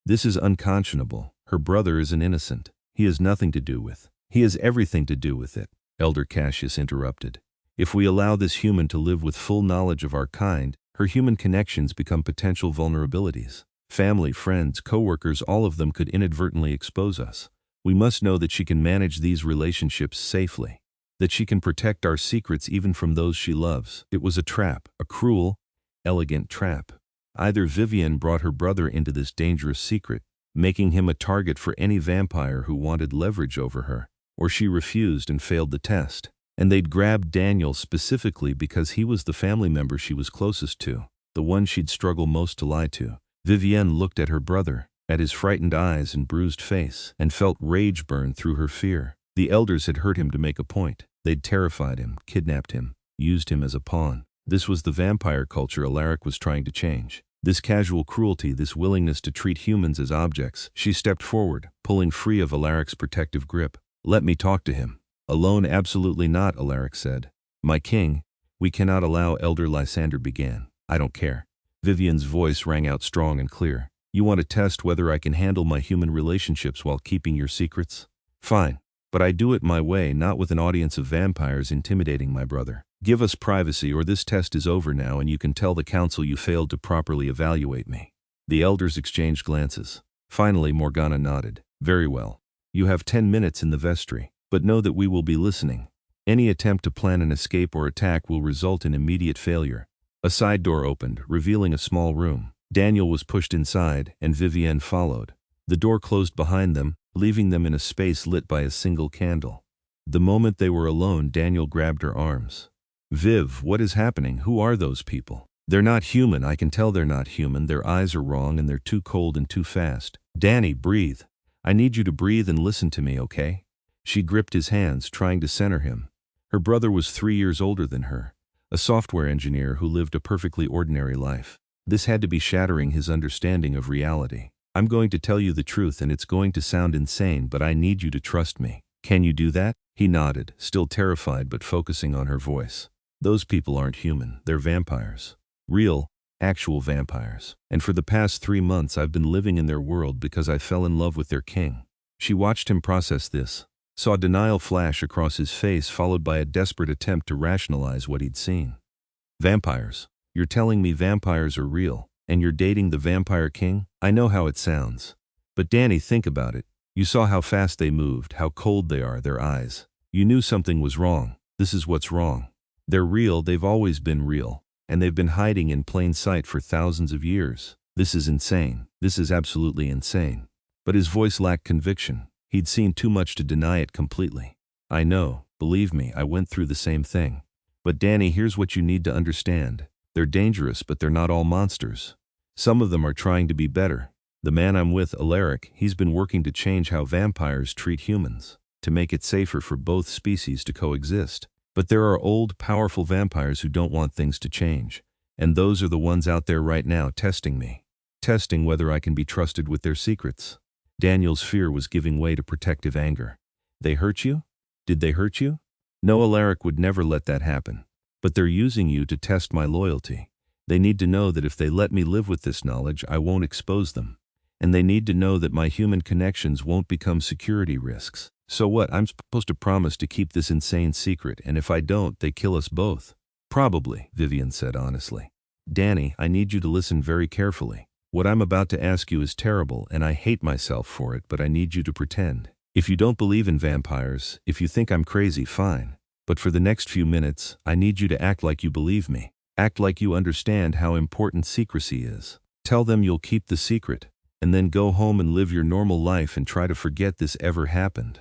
This is unconscionable. Her brother is an innocent. He has nothing to do with. He has everything to do with it, Elder Cassius interrupted. If we allow this human to live with full knowledge of our kind, her human connections become potential vulnerabilities. Family, friends, co-workers, all of them could inadvertently expose us. We must know that she can manage these relationships safely, that she can protect our secrets even from those she loves. It was a trap, a cruel, elegant trap. Either Vivienne brought her brother into this dangerous secret, making him a target for any vampire who wanted leverage over her, or she refused and failed the test. And they'd grabbed Daniel specifically because he was the family member she was closest to, the one she'd struggle most to lie to. Vivienne looked at her brother, at his frightened eyes and bruised face, and felt rage burn through her fear. The elders had hurt him to make a point. They'd terrified him, kidnapped him, used him as a pawn. This was the vampire culture Alaric was trying to change. This casual cruelty, this willingness to treat humans as objects. She stepped forward, pulling free of Alaric's protective grip. Let me talk to him. Alone? Absolutely not, Alaric said. My king, we cannot allow. Elder Lysander began. I don't care. Vivienne's voice rang out strong and clear. You want to test whether I can handle my human relationships while keeping your secrets? Fine. But I do it my way, not with an audience of vampires intimidating my brother. Give us privacy or this test is over now and you can tell the council you failed to properly evaluate me. The elders exchanged glances. Finally, Morgana nodded. Very well. You have 10 minutes in the vestry, but know that we will be listening. Any attempt to plan an escape or attack will result in immediate failure. A side door opened, revealing a small room. Daniel was pushed inside, and Vivienne followed. The door closed behind them, leaving them in a space lit by a single candle. The moment they were alone, Daniel grabbed her arms. Viv, what is happening? Who are those people? They're not human. I can tell they're not human. Their eyes are wrong and they're too cold and too fast. Danny, breathe. I need you to breathe and listen to me, okay? She gripped his hands, trying to center him. Her brother was 3 years older than her, a software engineer who lived a perfectly ordinary life. This had to be shattering his understanding of reality. I'm going to tell you the truth and it's going to sound insane, but I need you to trust me. Can you do that? He nodded, still terrified but focusing on her voice. Those people aren't human, they're vampires. Real, actual vampires. And for the past 3 months I've been living in their world because I fell in love with their king. She watched him process this, saw denial flash across his face followed by a desperate attempt to rationalize what he'd seen. Vampires. You're telling me vampires are real, and you're dating the vampire king? I know how it sounds. But Danny, think about it. You saw how fast they moved, how cold they are, their eyes. You knew something was wrong. This is what's wrong. They're real, they've always been real, and they've been hiding in plain sight for thousands of years. This is insane. This is absolutely insane. But his voice lacked conviction. He'd seen too much to deny it completely. I know, believe me, I went through the same thing. But Danny, here's what you need to understand. They're dangerous, but they're not all monsters. Some of them are trying to be better. The man I'm with, Alaric, he's been working to change how vampires treat humans, to make it safer for both species to coexist. But there are old, powerful vampires who don't want things to change. And those are the ones out there right now testing me. Testing whether I can be trusted with their secrets. Daniel's fear was giving way to protective anger. They hurt you? Did they hurt you? No, Alaric would never let that happen. But they're using you to test my loyalty. They need to know that if they let me live with this knowledge, I won't expose them. And they need to know that my human connections won't become security risks. So what? I'm supposed to promise to keep this insane secret, and if I don't, they kill us both. Probably, Vivienne said honestly. Danny, I need you to listen very carefully. What I'm about to ask you is terrible, and I hate myself for it, but I need you to pretend. If you don't believe in vampires, if you think I'm crazy, fine. But for the next few minutes, I need you to act like you believe me. Act like you understand how important secrecy is. Tell them you'll keep the secret, and then go home and live your normal life and try to forget this ever happened.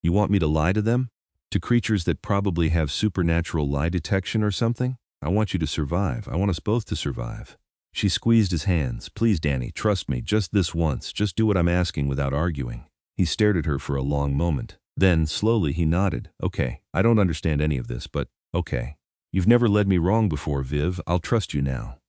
You want me to lie to them? To creatures that probably have supernatural lie detection or something? I want you to survive. I want us both to survive. She squeezed his hands. Please, Danny, trust me, just this once. Just do what I'm asking without arguing. He stared at her for a long moment. Then, slowly, he nodded. Okay, I don't understand any of this, but okay. You've never led me wrong before, Viv. I'll trust you now.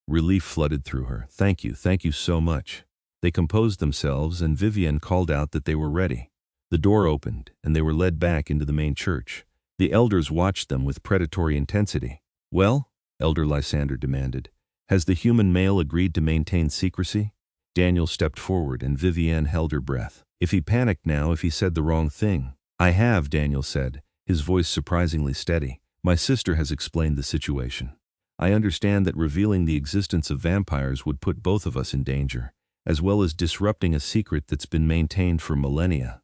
Relief flooded through her. Thank you so much. They composed themselves, and Vivienne called out that they were ready. The door opened, and they were led back into the main church. The elders watched them with predatory intensity. Well, Elder Lysander demanded, has the human male agreed to maintain secrecy? Daniel stepped forward, and Vivienne held her breath. If he panicked now, if he said the wrong thing. I have, Daniel said, his voice surprisingly steady. My sister has explained the situation. I understand that revealing the existence of vampires would put both of us in danger, as well as disrupting a secret that's been maintained for millennia.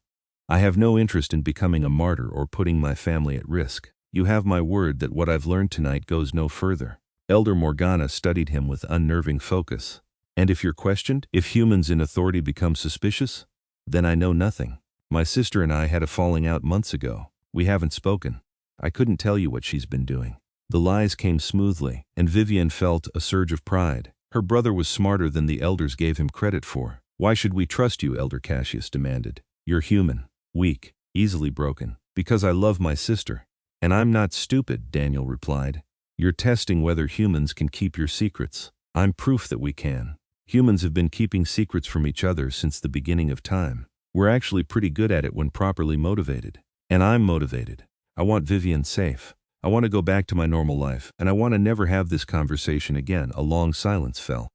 I have no interest in becoming a martyr or putting my family at risk. You have my word that what I've learned tonight goes no further. Elder Morgana studied him with unnerving focus. And if you're questioned, if humans in authority become suspicious, then I know nothing. My sister and I had a falling out months ago. We haven't spoken. I couldn't tell you what she's been doing. The lies came smoothly, and Vivienne felt a surge of pride. Her brother was smarter than the elders gave him credit for. Why should we trust you? Elder Cassius demanded. You're human. Weak, easily broken, because I love my sister. And I'm not stupid, Daniel replied. You're testing whether humans can keep your secrets. I'm proof that we can. Humans have been keeping secrets from each other since the beginning of time. We're actually pretty good at it when properly motivated. And I'm motivated. I want Vivienne safe. I want to go back to my normal life, and I want to never have this conversation again." A long silence fell.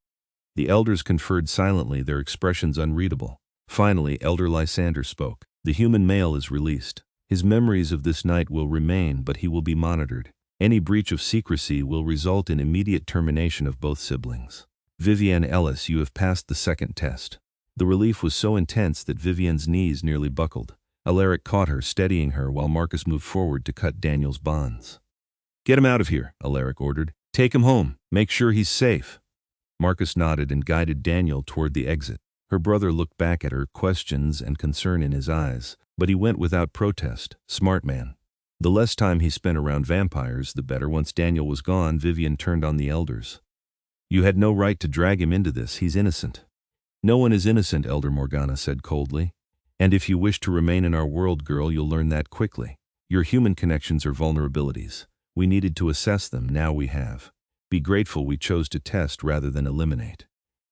The elders conferred silently, their expressions unreadable. Finally, Elder Lysander spoke. "The human male is released. His memories of this night will remain, but he will be monitored. Any breach of secrecy will result in immediate termination of both siblings. Vivienne Ellis, you have passed the second test." The relief was so intense that Vivienne's knees nearly buckled. Alaric caught her, steadying her while Marcus moved forward to cut Daniel's bonds. "Get him out of here," Alaric ordered. "Take him home. Make sure he's safe." Marcus nodded and guided Daniel toward the exit. Her brother looked back at her, questions and concern in his eyes, but he went without protest. Smart man. The less time he spent around vampires, the better. Once Daniel was gone, Vivienne turned on the elders. "You had no right to drag him into this. He's innocent." "No one is innocent," Elder Morgana said coldly. "And if you wish to remain in our world, girl, you'll learn that quickly. Your human connections are vulnerabilities. We needed to assess them, now we have. Be grateful we chose to test rather than eliminate."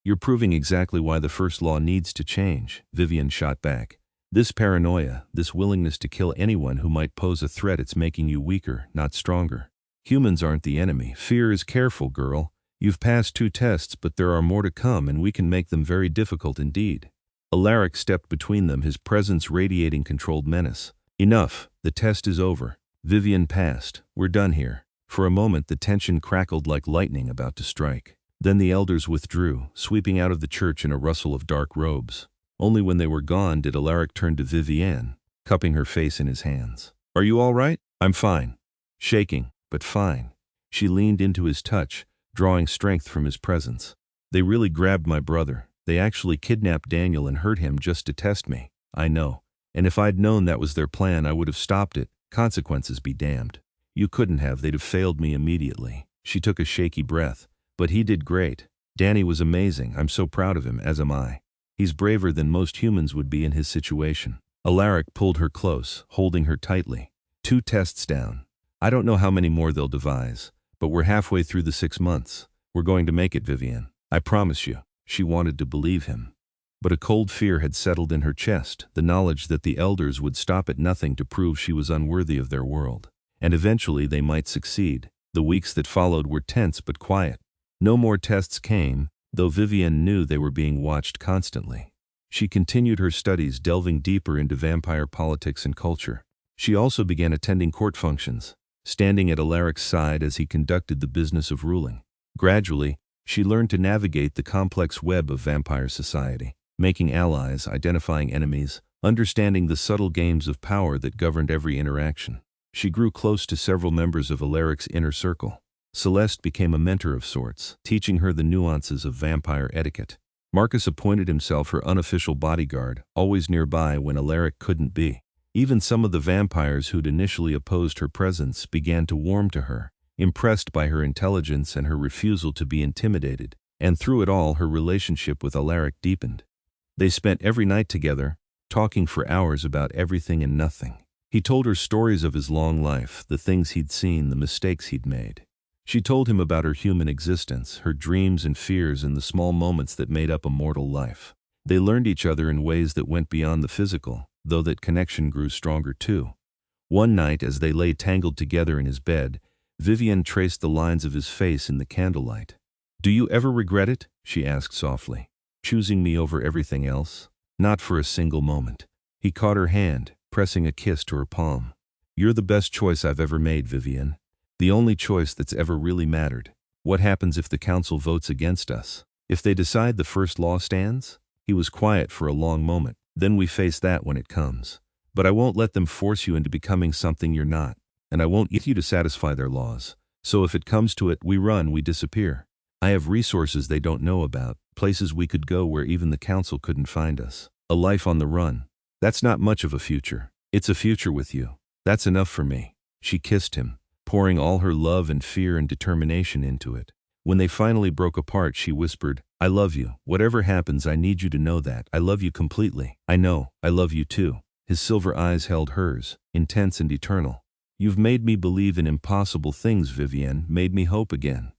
"You're proving exactly why the first law needs to change," Vivienne shot back. "This paranoia, this willingness to kill anyone who might pose a threat, it's making you weaker, not stronger. Humans aren't the enemy. Fear is careful, girl. You've passed 2 tests, but there are more to come, and we can make them very difficult indeed." Alaric stepped between them, his presence radiating controlled menace. "Enough. The test is over. Vivienne passed. We're done here." For a moment the tension crackled like lightning about to strike. Then the elders withdrew, sweeping out of the church in a rustle of dark robes. Only when they were gone did Alaric turn to Vivienne, cupping her face in his hands. "Are you all right?" "I'm fine." Shaking, but fine. She leaned into his touch, drawing strength from his presence. "They really grabbed my brother. They actually kidnapped Daniel and hurt him just to test me. I know. And if I'd known that was their plan, I would have stopped it. Consequences be damned." "You couldn't have. They'd have failed me immediately." She took a shaky breath. "But he did great. Danny was amazing. I'm so proud of him, as am I. He's braver than most humans would be in his situation." Alaric pulled her close, holding her tightly. 2 tests down. "I don't know how many more they'll devise, but we're halfway through the 6 months. We're going to make it, Vivienne. I promise you." She wanted to believe him. But a cold fear had settled in her chest, the knowledge that the elders would stop at nothing to prove she was unworthy of their world. And eventually they might succeed. The weeks that followed were tense but quiet. No more tests came, though Vivienne knew they were being watched constantly. She continued her studies, delving deeper into vampire politics and culture. She also began attending court functions, standing at Alaric's side as he conducted the business of ruling. Gradually, she learned to navigate the complex web of vampire society, making allies, identifying enemies, understanding the subtle games of power that governed every interaction. She grew close to several members of Alaric's inner circle. Celeste became a mentor of sorts, teaching her the nuances of vampire etiquette. Marcus appointed himself her unofficial bodyguard, always nearby when Alaric couldn't be. Even some of the vampires who'd initially opposed her presence began to warm to her, impressed by her intelligence and her refusal to be intimidated, and through it all her relationship with Alaric deepened. They spent every night together, talking for hours about everything and nothing. He told her stories of his long life, the things he'd seen, the mistakes he'd made. She told him about her human existence, her dreams and fears, and the small moments that made up a mortal life. They learned each other in ways that went beyond the physical, though that connection grew stronger too. One night, as they lay tangled together in his bed, Vivienne traced the lines of his face in the candlelight. "Do you ever regret it?" she asked softly. "Choosing me over everything else?" "Not for a single moment." He caught her hand, pressing a kiss to her palm. "You're the best choice I've ever made, Vivienne. The only choice that's ever really mattered. What happens if the council votes against us? If they decide the first law stands?" He was quiet for a long moment. "Then we face that when it comes. But I won't let them force you into becoming something you're not. And I won't get you to satisfy their laws. So if it comes to it, we run, we disappear. I have resources they don't know about, places we could go where even the council couldn't find us. A life on the run. That's not much of a future. It's a future with you. That's enough for me." She kissed him, pouring all her love and fear and determination into it. When they finally broke apart, she whispered, "I love you. Whatever happens, I need you to know that. I love you completely. I know, I love you too." His silver eyes held hers, intense and eternal. "You've made me believe in impossible things, Vivienne, made me hope again."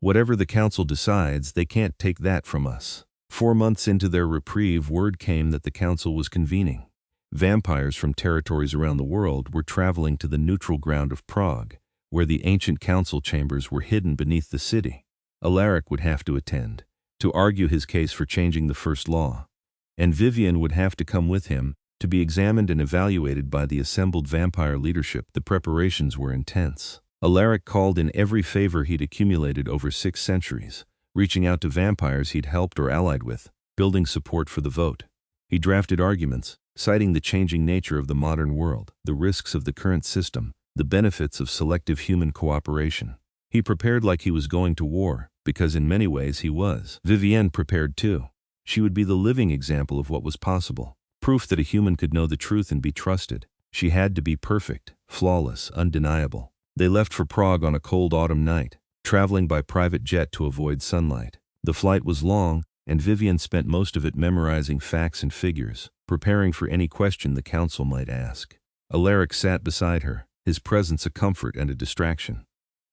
Whatever the council decides, they can't take that from us. 4 months into their reprieve, word came that the council was convening. Vampires from territories around the world were traveling to the neutral ground of Prague, where the ancient council chambers were hidden beneath the city. Alaric would have to attend, to argue his case for changing the first law. And Vivienne would have to come with him, to be examined and evaluated by the assembled vampire leadership. The preparations were intense. Alaric called in every favor he'd accumulated over 6 centuries, reaching out to vampires he'd helped or allied with, building support for the vote. He drafted arguments, citing the changing nature of the modern world, the risks of the current system, the benefits of selective human cooperation. He prepared like he was going to war, because in many ways he was. Vivienne prepared too. She would be the living example of what was possible, proof that a human could know the truth and be trusted. She had to be perfect, flawless, undeniable. They left for Prague on a cold autumn night, traveling by private jet to avoid sunlight. The flight was long, and Vivienne spent most of it memorizing facts and figures, preparing for any question the council might ask. Alaric sat beside her, his presence a comfort and a distraction.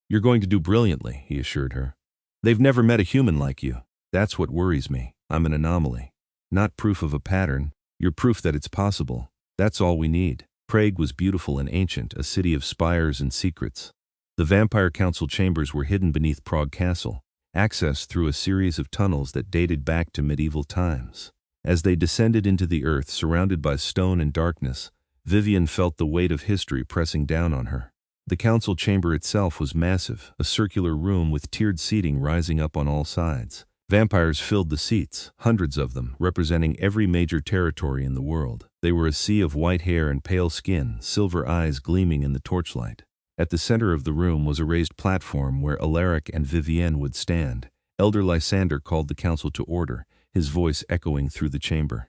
"You're going to do brilliantly," he assured her. "They've never met a human like you. That's what worries me. I'm an anomaly. Not proof of a pattern. You're proof that it's possible. That's all we need." Prague was beautiful and ancient, a city of spires and secrets. The vampire council chambers were hidden beneath Prague Castle, accessed through a series of tunnels that dated back to medieval times. As they descended into the earth, surrounded by stone and darkness, Vivienne felt the weight of history pressing down on her. The council chamber itself was massive, a circular room with tiered seating rising up on all sides. Vampires filled the seats, hundreds of them, representing every major territory in the world. They were a sea of white hair and pale skin, silver eyes gleaming in the torchlight. At the center of the room was a raised platform where Alaric and Vivienne would stand. Elder Lysander called the council to order, his voice echoing through the chamber.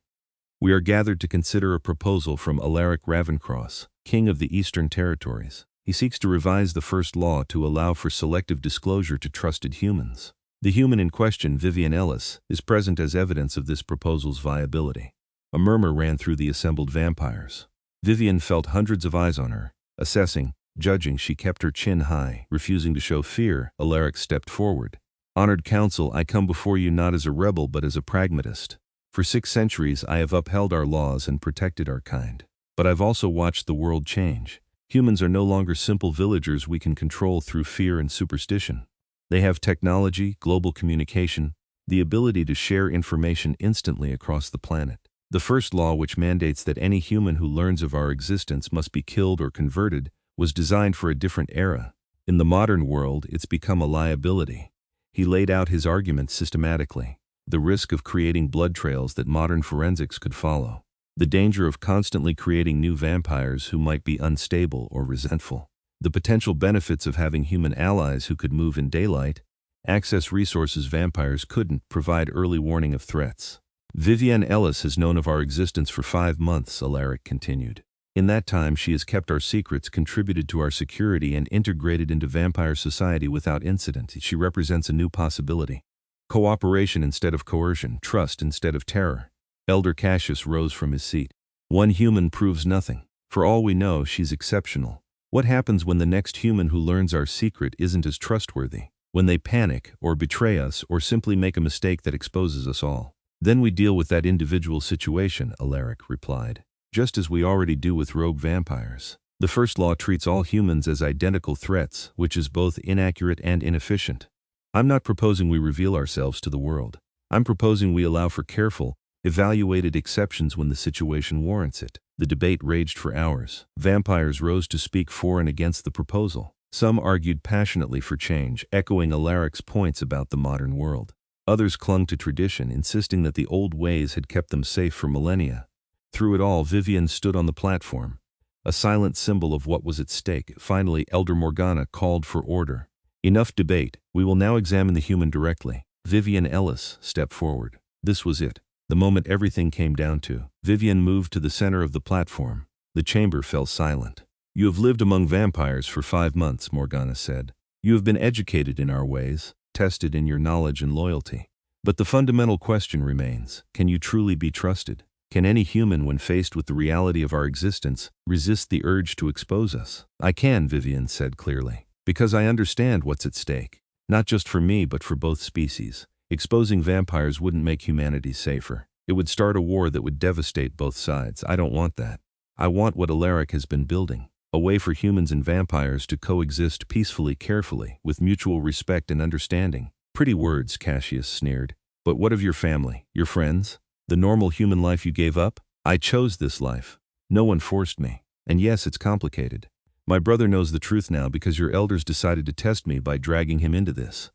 "We are gathered to consider a proposal from Alaric Ravencross, king of the Eastern Territories. He seeks to revise the first law to allow for selective disclosure to trusted humans. The human in question, Vivienne Ellis, is present as evidence of this proposal's viability." A murmur ran through the assembled vampires. Vivienne felt hundreds of eyes on her, assessing, judging. She kept her chin high, refusing to show fear. Alaric stepped forward. "Honored council, I come before you not as a rebel but as a pragmatist. For 6 centuries I have upheld our laws and protected our kind. But I've also watched the world change. Humans are no longer simple villagers we can control through fear and superstition. They have technology, global communication, the ability to share information instantly across the planet. The first law, which mandates that any human who learns of our existence must be killed or converted, was designed for a different era. In the modern world, it's become a liability." He laid out his arguments systematically. The risk of creating blood trails that modern forensics could follow. The danger of constantly creating new vampires who might be unstable or resentful. The potential benefits of having human allies who could move in daylight, access resources vampires couldn't, provide early warning of threats. "Vivienne Ellis has known of our existence for 5 months, Alaric continued. In that time she has kept our secrets, contributed to our security, and integrated into vampire society without incident. She represents a new possibility. Cooperation instead of coercion, trust instead of terror." Elder Cassius rose from his seat. "One human proves nothing. For all we know, she's exceptional. What happens when the next human who learns our secret isn't as trustworthy? When they panic, or betray us, or simply make a mistake that exposes us all? Then we deal with that individual situation," Alaric replied. "Just as we already do with rogue vampires. The first law treats all humans as identical threats, which is both inaccurate and inefficient. I'm not proposing we reveal ourselves to the world. I'm proposing we allow for careful, evaluated exceptions when the situation warrants it." The debate raged for hours. Vampires rose to speak for and against the proposal. Some argued passionately for change, echoing Alaric's points about the modern world. Others clung to tradition, insisting that the old ways had kept them safe for millennia. Through it all, Vivienne stood on the platform, a silent symbol of what was at stake. Finally, Elder Morgana called for order. "Enough debate. We will now examine the human directly." Vivienne Ellis stepped forward. This was it. The moment everything came down to. Vivienne moved to the center of the platform. The chamber fell silent. "You have lived among vampires for 5 months, Morgana said. You have been educated in our ways, tested in your knowledge and loyalty. But the fundamental question remains, can you truly be trusted? Can any human, when faced with the reality of our existence, resist the urge to expose us?" "I can," Vivienne said clearly, "because I understand what's at stake. Not just for me, but for both species. Exposing vampires wouldn't make humanity safer. It would start a war that would devastate both sides. I don't want that. I want what Alaric has been building. A way for humans and vampires to coexist peacefully, carefully, with mutual respect and understanding. Pretty words, Cassius sneered. But what of your family, your friends? The normal human life you gave up? I chose this life. No one forced me. And yes, it's complicated. My brother knows the truth now because your elders decided to test me by dragging him into this.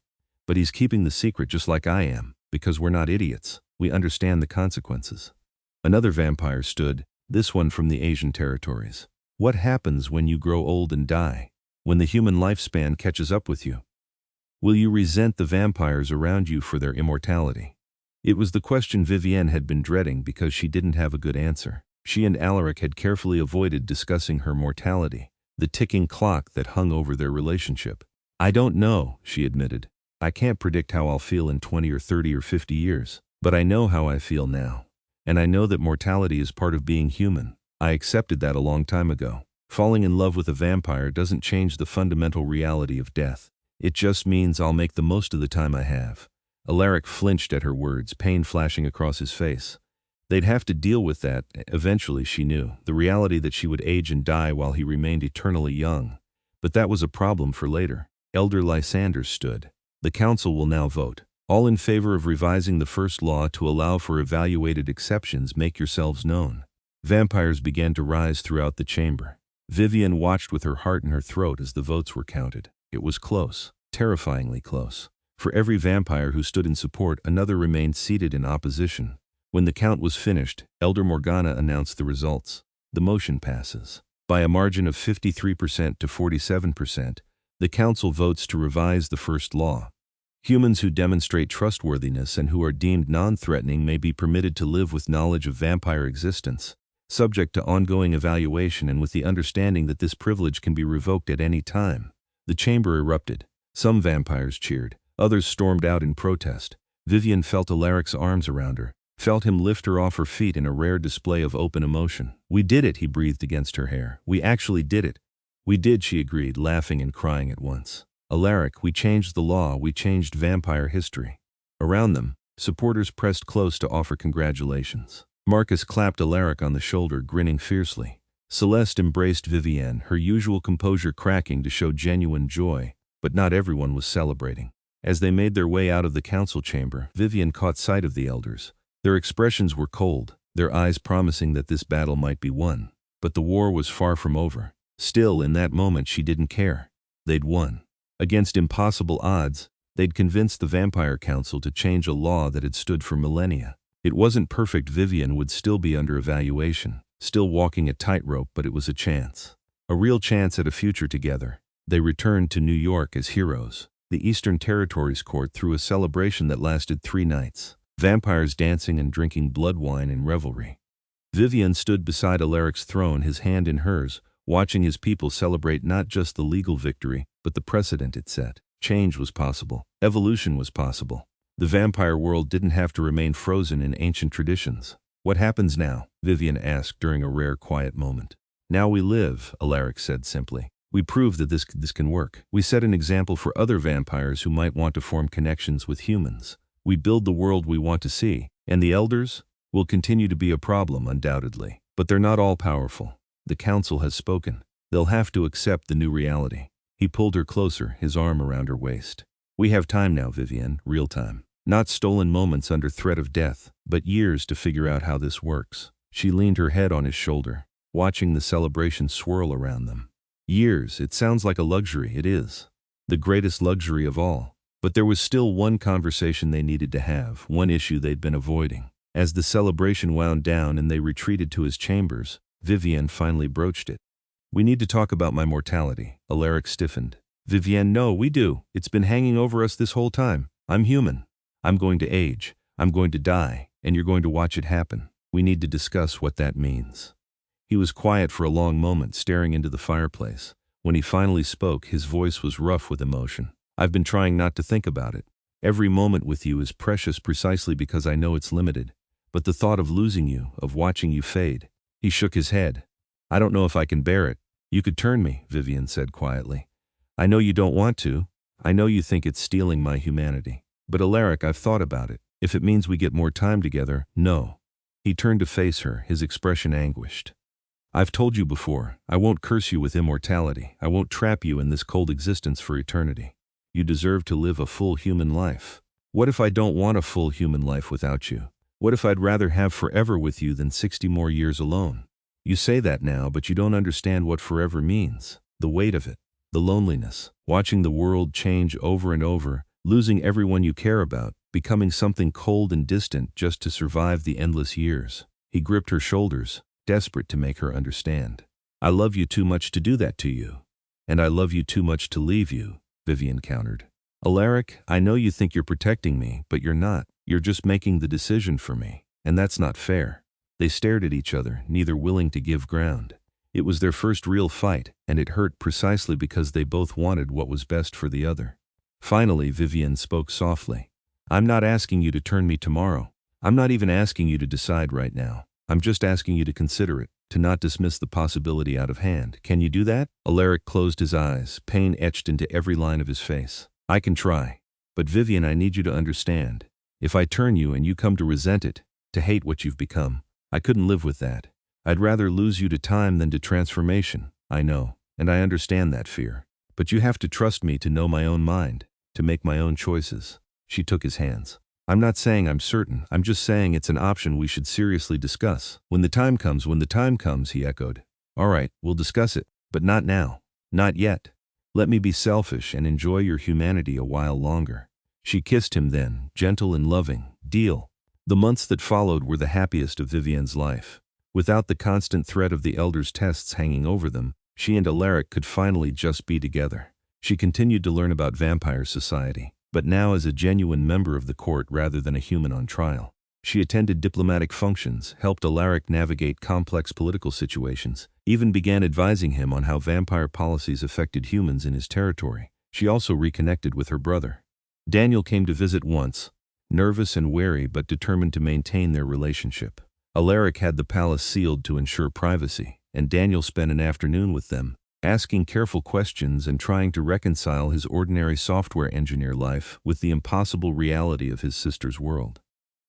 But he's keeping the secret just like I am, because we're not idiots. We understand the consequences. Another vampire stood, this one from the Asian territories. What happens when you grow old and die? When the human lifespan catches up with you? Will you resent the vampires around you for their immortality? It was the question Vivienne had been dreading because she didn't have a good answer. She and Alaric had carefully avoided discussing her mortality, the ticking clock that hung over their relationship. I don't know, she admitted. I can't predict how I'll feel in 20 or 30 or 50 years. But I know how I feel now. And I know that mortality is part of being human. I accepted that a long time ago. Falling in love with a vampire doesn't change the fundamental reality of death. It just means I'll make the most of the time I have. Alaric flinched at her words, pain flashing across his face. They'd have to deal with that, eventually, she knew, the reality that she would age and die while he remained eternally young. But that was a problem for later. Elder Lysander stood. The council will now vote. All in favor of revising the first law to allow for evaluated exceptions, make yourselves known. Vampires began to rise throughout the chamber. Vivienne watched with her heart in her throat as the votes were counted. It was close, terrifyingly close. For every vampire who stood in support, another remained seated in opposition. When the count was finished, Elder Morgana announced the results. The motion passes. By a margin of 53% to 47%, the council votes to revise the first law. Humans who demonstrate trustworthiness and who are deemed non-threatening may be permitted to live with knowledge of vampire existence, subject to ongoing evaluation and with the understanding that this privilege can be revoked at any time. The chamber erupted. Some vampires cheered. Others stormed out in protest. Vivienne felt Alaric's arms around her, felt him lift her off her feet in a rare display of open emotion. We did it, he breathed against her hair. We actually did it. We did, she agreed, laughing and crying at once. Alaric, we changed the law, we changed vampire history. Around them, supporters pressed close to offer congratulations. Marcus clapped Alaric on the shoulder, grinning fiercely. Celeste embraced Vivienne, her usual composure cracking to show genuine joy, but not everyone was celebrating. As they made their way out of the council chamber, Vivienne caught sight of the elders. Their expressions were cold, their eyes promising that this battle might be won. But the war was far from over. Still, in that moment, she didn't care. They'd won. Against impossible odds, they'd convinced the Vampire Council to change a law that had stood for millennia. It wasn't perfect. Vivienne would still be under evaluation, still walking a tightrope, but it was a chance. A real chance at a future together. They returned to New York as heroes. The Eastern Territories Court threw a celebration that lasted 3 nights. Vampires dancing and drinking blood wine in revelry. Vivienne stood beside Alaric's throne, his hand in hers, watching his people celebrate not just the legal victory, but the precedent it set. Change was possible. Evolution was possible. The vampire world didn't have to remain frozen in ancient traditions. What happens now? Vivienne asked during a rare quiet moment. Now we live, Alaric said simply. We prove that this can work. We set an example for other vampires who might want to form connections with humans. We build the world we want to see. And the elders will continue to be a problem, undoubtedly. But they're not all powerful. The council has spoken. They'll have to accept the new reality. He pulled her closer, his arm around her waist. We have time now, Vivienne, real time. Not stolen moments under threat of death, but years to figure out how this works. She leaned her head on his shoulder, watching the celebration swirl around them. Years, it sounds like a luxury. It is. The greatest luxury of all. But there was still one conversation they needed to have, one issue they'd been avoiding. As the celebration wound down and they retreated to his chambers, Vivienne finally broached it. We need to talk about my mortality. Alaric stiffened. Vivienne, no, we do. It's been hanging over us this whole time. I'm human. I'm going to age. I'm going to die. And you're going to watch it happen. We need to discuss what that means. He was quiet for a long moment, staring into the fireplace. When he finally spoke, his voice was rough with emotion. I've been trying not to think about it. Every moment with you is precious precisely because I know it's limited. But the thought of losing you, of watching you fade. He shook his head. I don't know if I can bear it. You could turn me, Vivienne said quietly. I know you don't want to. I know you think it's stealing my humanity. But Alaric, I've thought about it. If it means we get more time together, no. He turned to face her, his expression anguished. I've told you before, I won't curse you with immortality. I won't trap you in this cold existence for eternity. You deserve to live a full human life. What if I don't want a full human life without you? What if I'd rather have forever with you than 60 more years alone? You say that now, but you don't understand what forever means. The weight of it, the loneliness, watching the world change over and over, losing everyone you care about, becoming something cold and distant just to survive the endless years. He gripped her shoulders, desperate to make her understand. I love you too much to do that to you. And I love you too much to leave you, Vivienne countered. Alaric, I know you think you're protecting me, but you're not. You're just making the decision for me. And that's not fair. They stared at each other, neither willing to give ground. It was their first real fight, and it hurt precisely because they both wanted what was best for the other. Finally, Vivienne spoke softly. I'm not asking you to turn me tomorrow. I'm not even asking you to decide right now. I'm just asking you to consider it, to not dismiss the possibility out of hand. Can you do that? Alaric closed his eyes, pain etched into every line of his face. I can try. But Vivienne, I need you to understand. If I turn you and you come to resent it, to hate what you've become, I couldn't live with that. I'd rather lose you to time than to transformation. I know, and I understand that fear. But you have to trust me to know my own mind, to make my own choices. She took his hands. I'm not saying I'm certain, I'm just saying it's an option we should seriously discuss. When the time comes, he echoed. All right, we'll discuss it, but not now. Not yet. Let me be selfish and enjoy your humanity a while longer. She kissed him then, gentle and loving. Deal. The months that followed were the happiest of Vivienne's life. Without the constant threat of the elders' tests hanging over them, she and Alaric could finally just be together. She continued to learn about vampire society, but now as a genuine member of the court rather than a human on trial. She attended diplomatic functions, helped Alaric navigate complex political situations, even began advising him on how vampire policies affected humans in his territory. She also reconnected with her brother. Daniel came to visit once, nervous and wary but determined to maintain their relationship. Alaric had the palace sealed to ensure privacy, and Daniel spent an afternoon with them, asking careful questions and trying to reconcile his ordinary software engineer life with the impossible reality of his sister's world.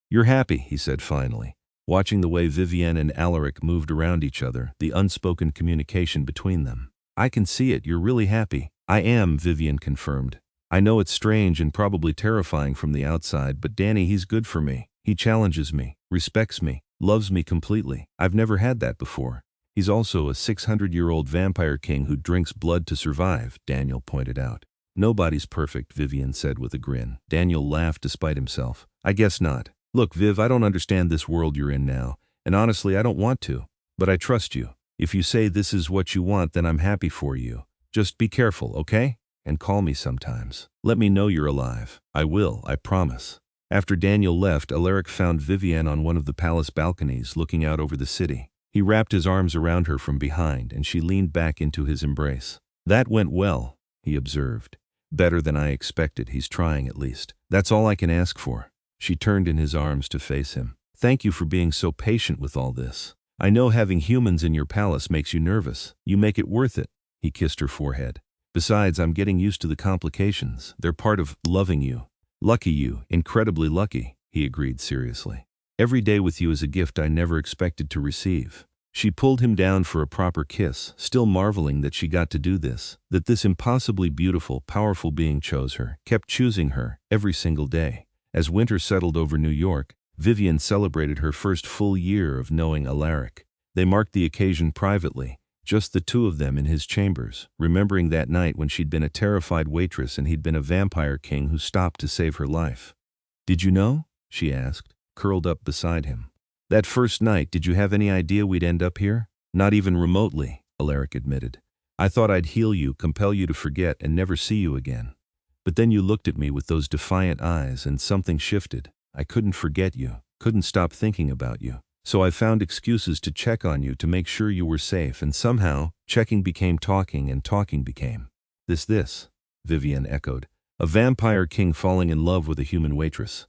You're happy, he said finally, watching the way Vivienne and Alaric moved around each other, the unspoken communication between them. I can see it, you're really happy. I am, Vivienne confirmed. I know it's strange and probably terrifying from the outside, but Danny, he's good for me. He challenges me, respects me, loves me completely. I've never had that before. He's also a 600-year-old vampire king who drinks blood to survive, Daniel pointed out. Nobody's perfect, Vivienne said with a grin. Daniel laughed despite himself. I guess not. Look, Viv, I don't understand this world you're in now, and honestly, I don't want to. But I trust you. If you say this is what you want, then I'm happy for you. Just be careful, okay? And call me sometimes. Let me know you're alive. I will, I promise. After Daniel left, Alaric found Vivienne on one of the palace balconies looking out over the city. He wrapped his arms around her from behind, and she leaned back into his embrace. That went well, he observed. Better than I expected, he's trying at least. That's all I can ask for. She turned in his arms to face him. Thank you for being so patient with all this. I know having humans in your palace makes you nervous. You make it worth it. He kissed her forehead. Besides, I'm getting used to the complications. They're part of loving you. Lucky you, incredibly lucky, he agreed seriously. Every day with you is a gift I never expected to receive. She pulled him down for a proper kiss, still marveling that she got to do this, that this impossibly beautiful, powerful being chose her, kept choosing her, every single day. As winter settled over New York, Vivienne celebrated her first full year of knowing Alaric. They marked the occasion privately, just the two of them in his chambers, remembering that night when she'd been a terrified waitress and he'd been a vampire king who stopped to save her life. Did you know? She asked, curled up beside him. That first night, did you have any idea we'd end up here? Not even remotely, Alaric admitted. I thought I'd heal you, compel you to forget, and never see you again. But then you looked at me with those defiant eyes and something shifted. I couldn't forget you, couldn't stop thinking about you. So I found excuses to check on you to make sure you were safe, and somehow, checking became talking and talking became. This, Vivienne echoed. A vampire king falling in love with a human waitress.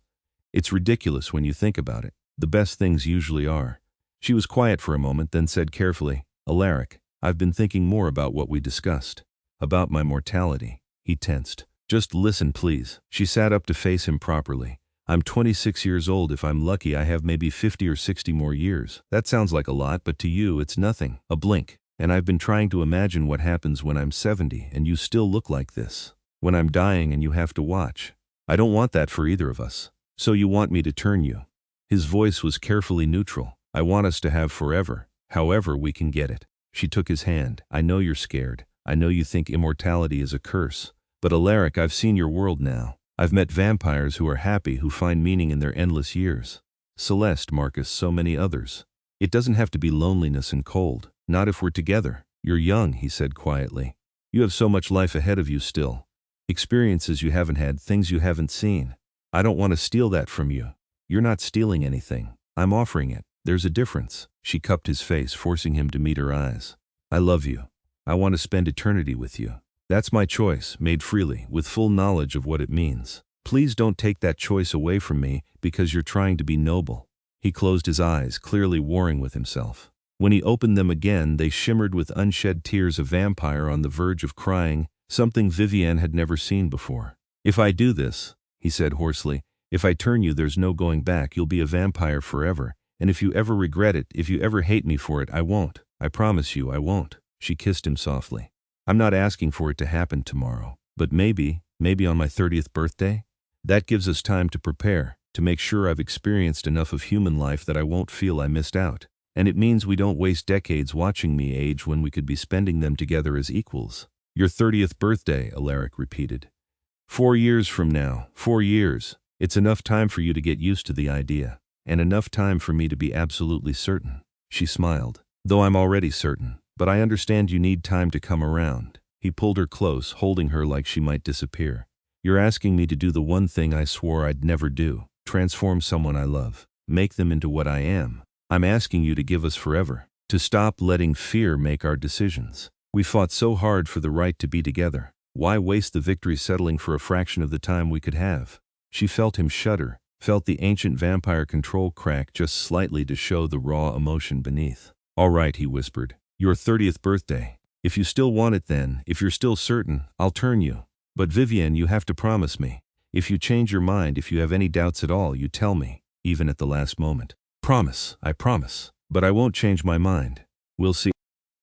It's ridiculous when you think about it. The best things usually are. She was quiet for a moment, then said carefully, Alaric, I've been thinking more about what we discussed. About my mortality. He tensed. Just listen, please. She sat up to face him properly. I'm 26 years old. If I'm lucky, I have maybe 50 or 60 more years. That sounds like a lot, but to you, it's nothing. A blink. And I've been trying to imagine what happens when I'm 70 and you still look like this. When I'm dying and you have to watch. I don't want that for either of us. So you want me to turn you? His voice was carefully neutral. I want us to have forever, however we can get it. She took his hand. I know you're scared. I know you think immortality is a curse. But Alaric, I've seen your world now. I've met vampires who are happy, who find meaning in their endless years. Celeste, Marcus, so many others. It doesn't have to be loneliness and cold. Not if we're together. You're young, he said quietly. You have so much life ahead of you still. Experiences you haven't had, things you haven't seen. I don't want to steal that from you. You're not stealing anything. I'm offering it. There's a difference. She cupped his face, forcing him to meet her eyes. I love you. I want to spend eternity with you. That's my choice, made freely, with full knowledge of what it means. Please don't take that choice away from me because you're trying to be noble. He closed his eyes, clearly warring with himself. When he opened them again, they shimmered with unshed tears, a vampire on the verge of crying, something Vivienne had never seen before. If I do this, he said hoarsely, if I turn you, there's no going back. You'll be a vampire forever. And if you ever regret it, if you ever hate me for it, I won't. I promise you I won't. She kissed him softly. I'm not asking for it to happen tomorrow. But maybe on my 30th birthday? That gives us time to prepare, to make sure I've experienced enough of human life that I won't feel I missed out. And it means we don't waste decades watching me age when we could be spending them together as equals. Your 30th birthday, Alaric repeated. 4 years from now, 4 years. It's enough time for you to get used to the idea. And enough time for me to be absolutely certain. She smiled. Though I'm already certain. But I understand you need time to come around. He pulled her close, holding her like she might disappear. You're asking me to do the one thing I swore I'd never do. Transform someone I love. Make them into what I am. I'm asking you to give us forever. To stop letting fear make our decisions. We fought so hard for the right to be together. Why waste the victory settling for a fraction of the time we could have? She felt him shudder, felt the ancient vampire control crack just slightly to show the raw emotion beneath. All right, he whispered. Your 30th birthday. If you still want it then, if you're still certain, I'll turn you. But Vivienne, you have to promise me. If you change your mind, if you have any doubts at all, you tell me, even at the last moment. Promise, I promise. But I won't change my mind. We'll see.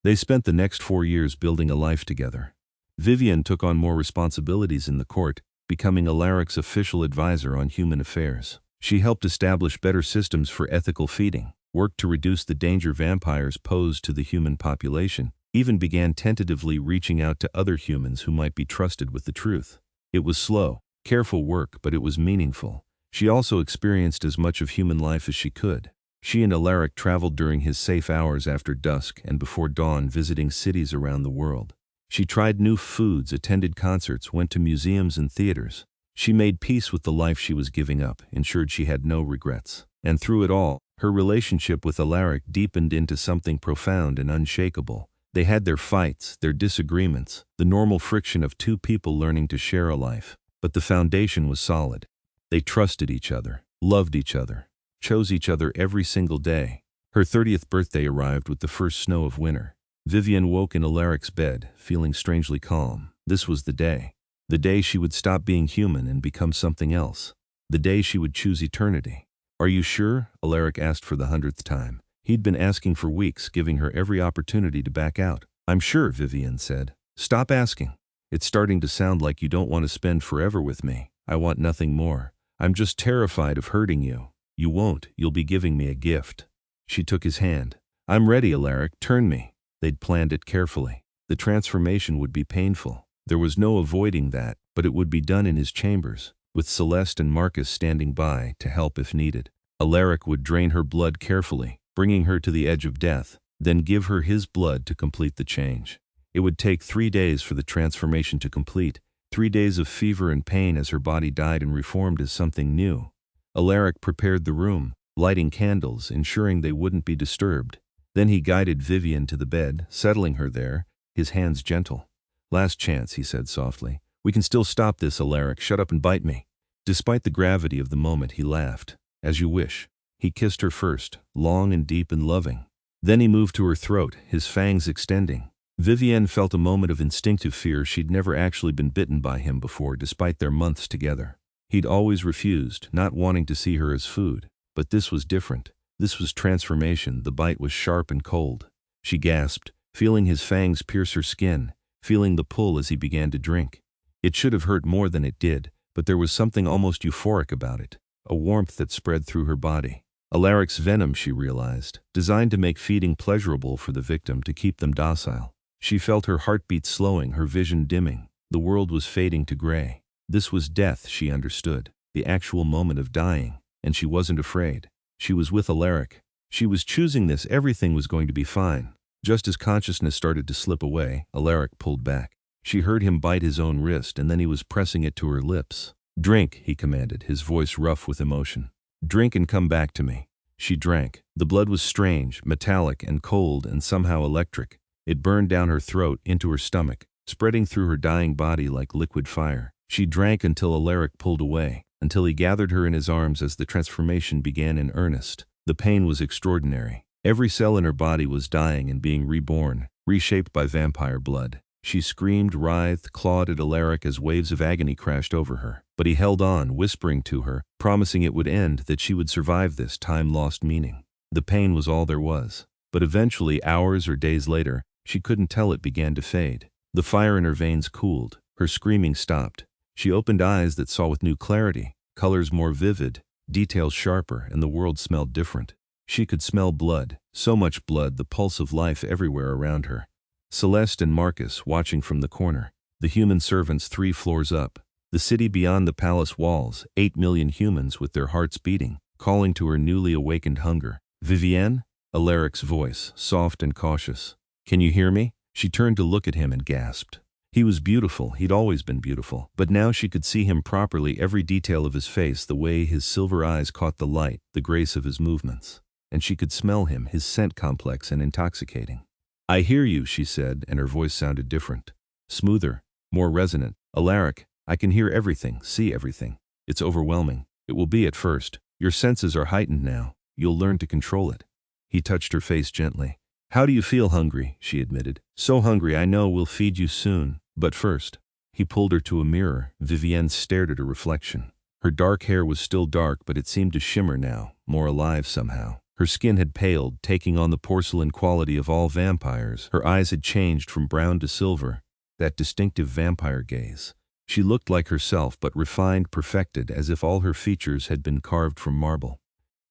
They spent the next 4 years building a life together. Vivienne took on more responsibilities in the court, becoming Alaric's official advisor on human affairs. She helped establish better systems for ethical feeding, worked to reduce the danger vampires posed to the human population, even began tentatively reaching out to other humans who might be trusted with the truth. It was slow, careful work, but it was meaningful. She also experienced as much of human life as she could. She and Alaric traveled during his safe hours after dusk and before dawn, visiting cities around the world. She tried new foods, attended concerts, went to museums and theaters. She made peace with the life she was giving up, ensured she had no regrets. And through it all, her relationship with Alaric deepened into something profound and unshakable. They had their fights, their disagreements, the normal friction of two people learning to share a life. But the foundation was solid. They trusted each other, loved each other, chose each other every single day. Her 30th birthday arrived with the first snow of winter. Vivienne woke in Alaric's bed, feeling strangely calm. This was the day. The day she would stop being human and become something else. The day she would choose eternity. Are you sure? Alaric asked for the 100th time. He'd been asking for weeks, giving her every opportunity to back out. I'm sure, Vivienne said. Stop asking. It's starting to sound like you don't want to spend forever with me. I want nothing more. I'm just terrified of hurting you. You won't. You'll be giving me a gift. She took his hand. I'm ready, Alaric. Turn me. They'd planned it carefully. The transformation would be painful. There was no avoiding that, but it would be done in his chambers, with Celeste and Marcus standing by to help if needed. Alaric would drain her blood carefully, bringing her to the edge of death, then give her his blood to complete the change. It would take 3 days for the transformation to complete, 3 days of fever and pain as her body died and reformed as something new. Alaric prepared the room, lighting candles, ensuring they wouldn't be disturbed. Then he guided Vivienne to the bed, settling her there, his hands gentle. Last chance, he said softly. We can still stop this, Alaric. Shut up and bite me. Despite the gravity of the moment, he laughed. As you wish. He kissed her first, long and deep and loving. Then he moved to her throat, his fangs extending. Vivienne felt a moment of instinctive fear. She'd never actually been bitten by him before, despite their months together. He'd always refused, not wanting to see her as food. But this was different. This was transformation. The bite was sharp and cold. She gasped, feeling his fangs pierce her skin, feeling the pull as he began to drink. It should have hurt more than it did, but there was something almost euphoric about it, a warmth that spread through her body. Alaric's venom, she realized, designed to make feeding pleasurable for the victim, to keep them docile. She felt her heartbeat slowing, her vision dimming. The world was fading to gray. This was death, she understood, the actual moment of dying, and she wasn't afraid. She was with Alaric. She was choosing this. Everything was going to be fine. Just as consciousness started to slip away, Alaric pulled back. She heard him bite his own wrist, and then he was pressing it to her lips. "Drink," he commanded, his voice rough with emotion. "Drink and come back to me." She drank. The blood was strange, metallic and cold and somehow electric. It burned down her throat, into her stomach, spreading through her dying body like liquid fire. She drank until Alaric pulled away, until he gathered her in his arms as the transformation began in earnest. The pain was extraordinary. Every cell in her body was dying and being reborn, reshaped by vampire blood. She screamed, writhed, clawed at Alaric as waves of agony crashed over her. But he held on, whispering to her, promising it would end, that she would survive this. Time lost meaning. The pain was all there was. But eventually, hours or days later, she couldn't tell, it began to fade. The fire in her veins cooled. Her screaming stopped. She opened eyes that saw with new clarity, colors more vivid, details sharper, and the world smelled different. She could smell blood, so much blood, the pulse of life everywhere around her. Celeste and Marcus watching from the corner, the human servants 3 floors up, the city beyond the palace walls, 8 million humans with their hearts beating, calling to her newly awakened hunger. "Vivienne?" Alaric's voice, soft and cautious. "Can you hear me?" She turned to look at him and gasped. He was beautiful. He'd always been beautiful. But now she could see him properly, every detail of his face, the way his silver eyes caught the light, the grace of his movements. And she could smell him, his scent complex and intoxicating. "I hear you," she said, and her voice sounded different. Smoother, more resonant. "Alaric, I can hear everything, see everything. It's overwhelming. It will be at first. Your senses are heightened now. You'll learn to control it." He touched her face gently. "How do you feel?" "Hungry," she admitted. "So hungry. I know. We'll feed you soon. But first." He pulled her to a mirror. Vivienne stared at her reflection. Her dark hair was still dark, but it seemed to shimmer now, more alive somehow. Her skin had paled, taking on the porcelain quality of all vampires. Her eyes had changed from brown to silver, that distinctive vampire gaze. She looked like herself, but refined, perfected, as if all her features had been carved from marble.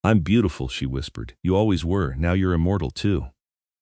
"I'm beautiful," she whispered. "You always were. Now you're immortal too."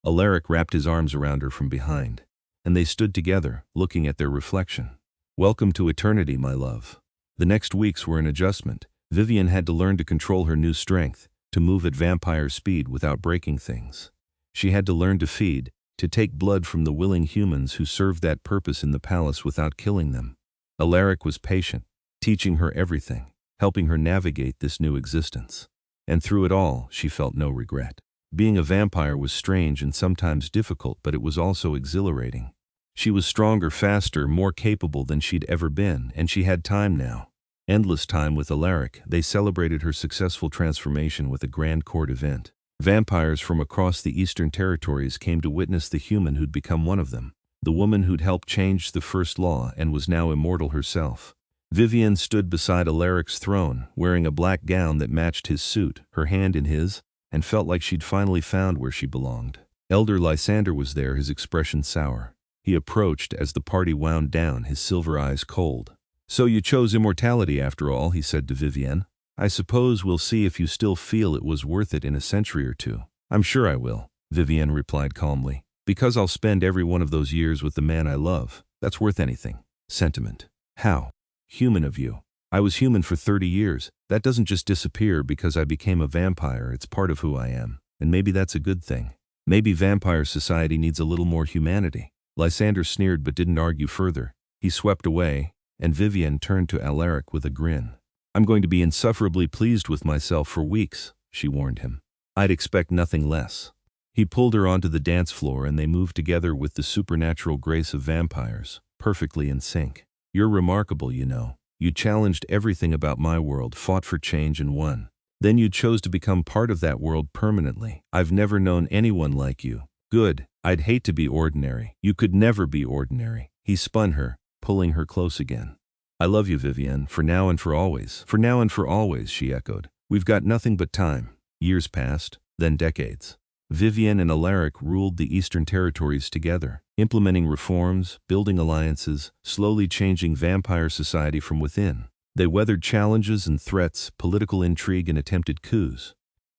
Alaric wrapped his arms around her from behind, and they stood together, looking at their reflection. "Welcome to eternity, my love." The next weeks were an adjustment. Vivienne had to learn to control her new strength, to move at vampire speed without breaking things. She had to learn to feed, to take blood from the willing humans who served that purpose in the palace without killing them. Alaric was patient, teaching her everything, helping her navigate this new existence. And through it all, she felt no regret. Being a vampire was strange and sometimes difficult, but it was also exhilarating. She was stronger, faster, more capable than she'd ever been, and she had time now. Endless time with Alaric. They celebrated her successful transformation with a grand court event. Vampires from across the eastern territories came to witness the human who'd become one of them, the woman who'd helped change the first law and was now immortal herself. Vivienne stood beside Alaric's throne, wearing a black gown that matched his suit, her hand in his, and felt like she'd finally found where she belonged. Elder Lysander was there, his expression sour. He approached as the party wound down, his silver eyes cold. "So you chose immortality after all," he said to Vivienne. "I suppose we'll see if you still feel it was worth it in a century or two." "I'm sure I will," Vivienne replied calmly. "Because I'll spend every one of those years with the man I love. That's worth anything." Sentiment. How human of you. I was human for 30 years. That doesn't just disappear because I became a vampire. It's part of who I am. And maybe that's a good thing. Maybe vampire society needs a little more humanity. Lysander sneered but didn't argue further. He swept away, and Vivienne turned to Alaric with a grin. "I'm going to be insufferably pleased with myself for weeks," she warned him. "I'd expect nothing less." He pulled her onto the dance floor and they moved together with the supernatural grace of vampires, perfectly in sync. "You're remarkable, you know. You challenged everything about my world, fought for change and won. Then you chose to become part of that world permanently. I've never known anyone like you." "Good," I'd hate to be ordinary. You could never be ordinary. He spun her, pulling her close again. I love you, Vivienne, for now and for always. For now and for always, she echoed. We've got nothing but time. Years passed, then decades. Vivienne and Alaric ruled the Eastern Territories together, implementing reforms, building alliances, slowly changing vampire society from within. They weathered challenges and threats, political intrigue and attempted coups.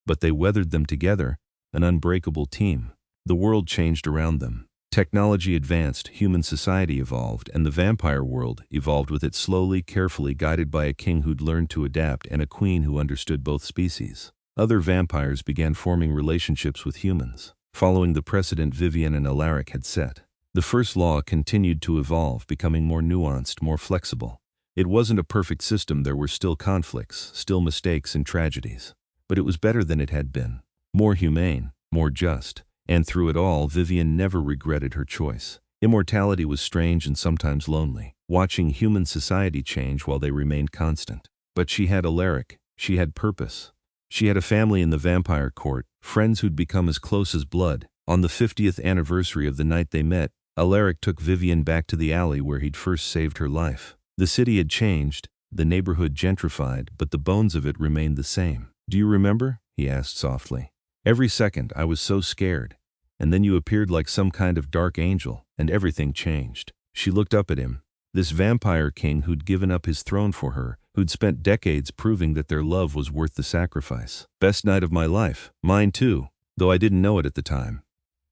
But they weathered them together, an unbreakable team. The world changed around them. Technology advanced, human society evolved, and the vampire world evolved with it slowly, carefully guided by a king who'd learned to adapt and a queen who understood both species. Other vampires began forming relationships with humans, following the precedent Vivienne and Alaric had set. The first law continued to evolve, becoming more nuanced, more flexible. It wasn't a perfect system. There were still conflicts, still mistakes and tragedies. But it was better than it had been. More humane, more just. And through it all, Vivienne never regretted her choice. Immortality was strange and sometimes lonely, watching human society change while they remained constant. But she had Alaric. She had purpose. She had a family in the vampire court, friends who'd become as close as blood. On the 50th anniversary of the night they met, Alaric took Vivienne back to the alley where he'd first saved her life. The city had changed, the neighborhood gentrified, but the bones of it remained the same. Do you remember? He asked softly. Every second I was so scared. And then you appeared like some kind of dark angel, and everything changed. She looked up at him. This vampire king who'd given up his throne for her, who'd spent decades proving that their love was worth the sacrifice. Best night of my life. Mine too, though I didn't know it at the time.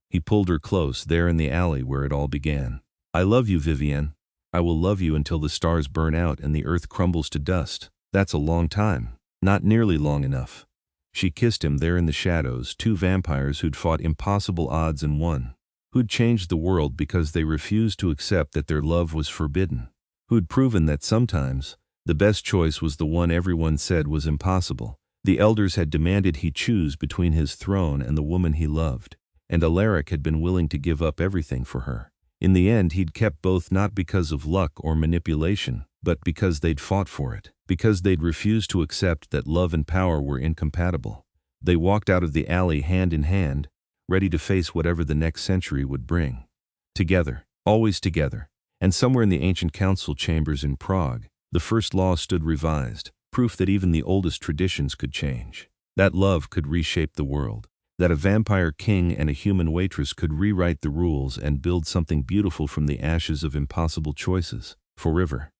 He pulled her close, there in the alley where it all began. I love you, Vivienne. I will love you until the stars burn out and the earth crumbles to dust. That's a long time. Not nearly long enough. She kissed him there in the shadows, two vampires who'd fought impossible odds and won. Who'd changed the world because they refused to accept that their love was forbidden. Who'd proven that sometimes, the best choice was the one everyone said was impossible. The elders had demanded he choose between his throne and the woman he loved. And Alaric had been willing to give up everything for her. In the end, he'd kept both not because of luck or manipulation, but because they'd fought for it. Because they'd refused to accept that love and power were incompatible. They walked out of the alley hand in hand, ready to face whatever the next century would bring. Together, always together. And somewhere in the ancient council chambers in Prague, the first law stood revised, proof that even the oldest traditions could change. That love could reshape the world. That a vampire king and a human waitress could rewrite the rules and build something beautiful from the ashes of impossible choices, forever.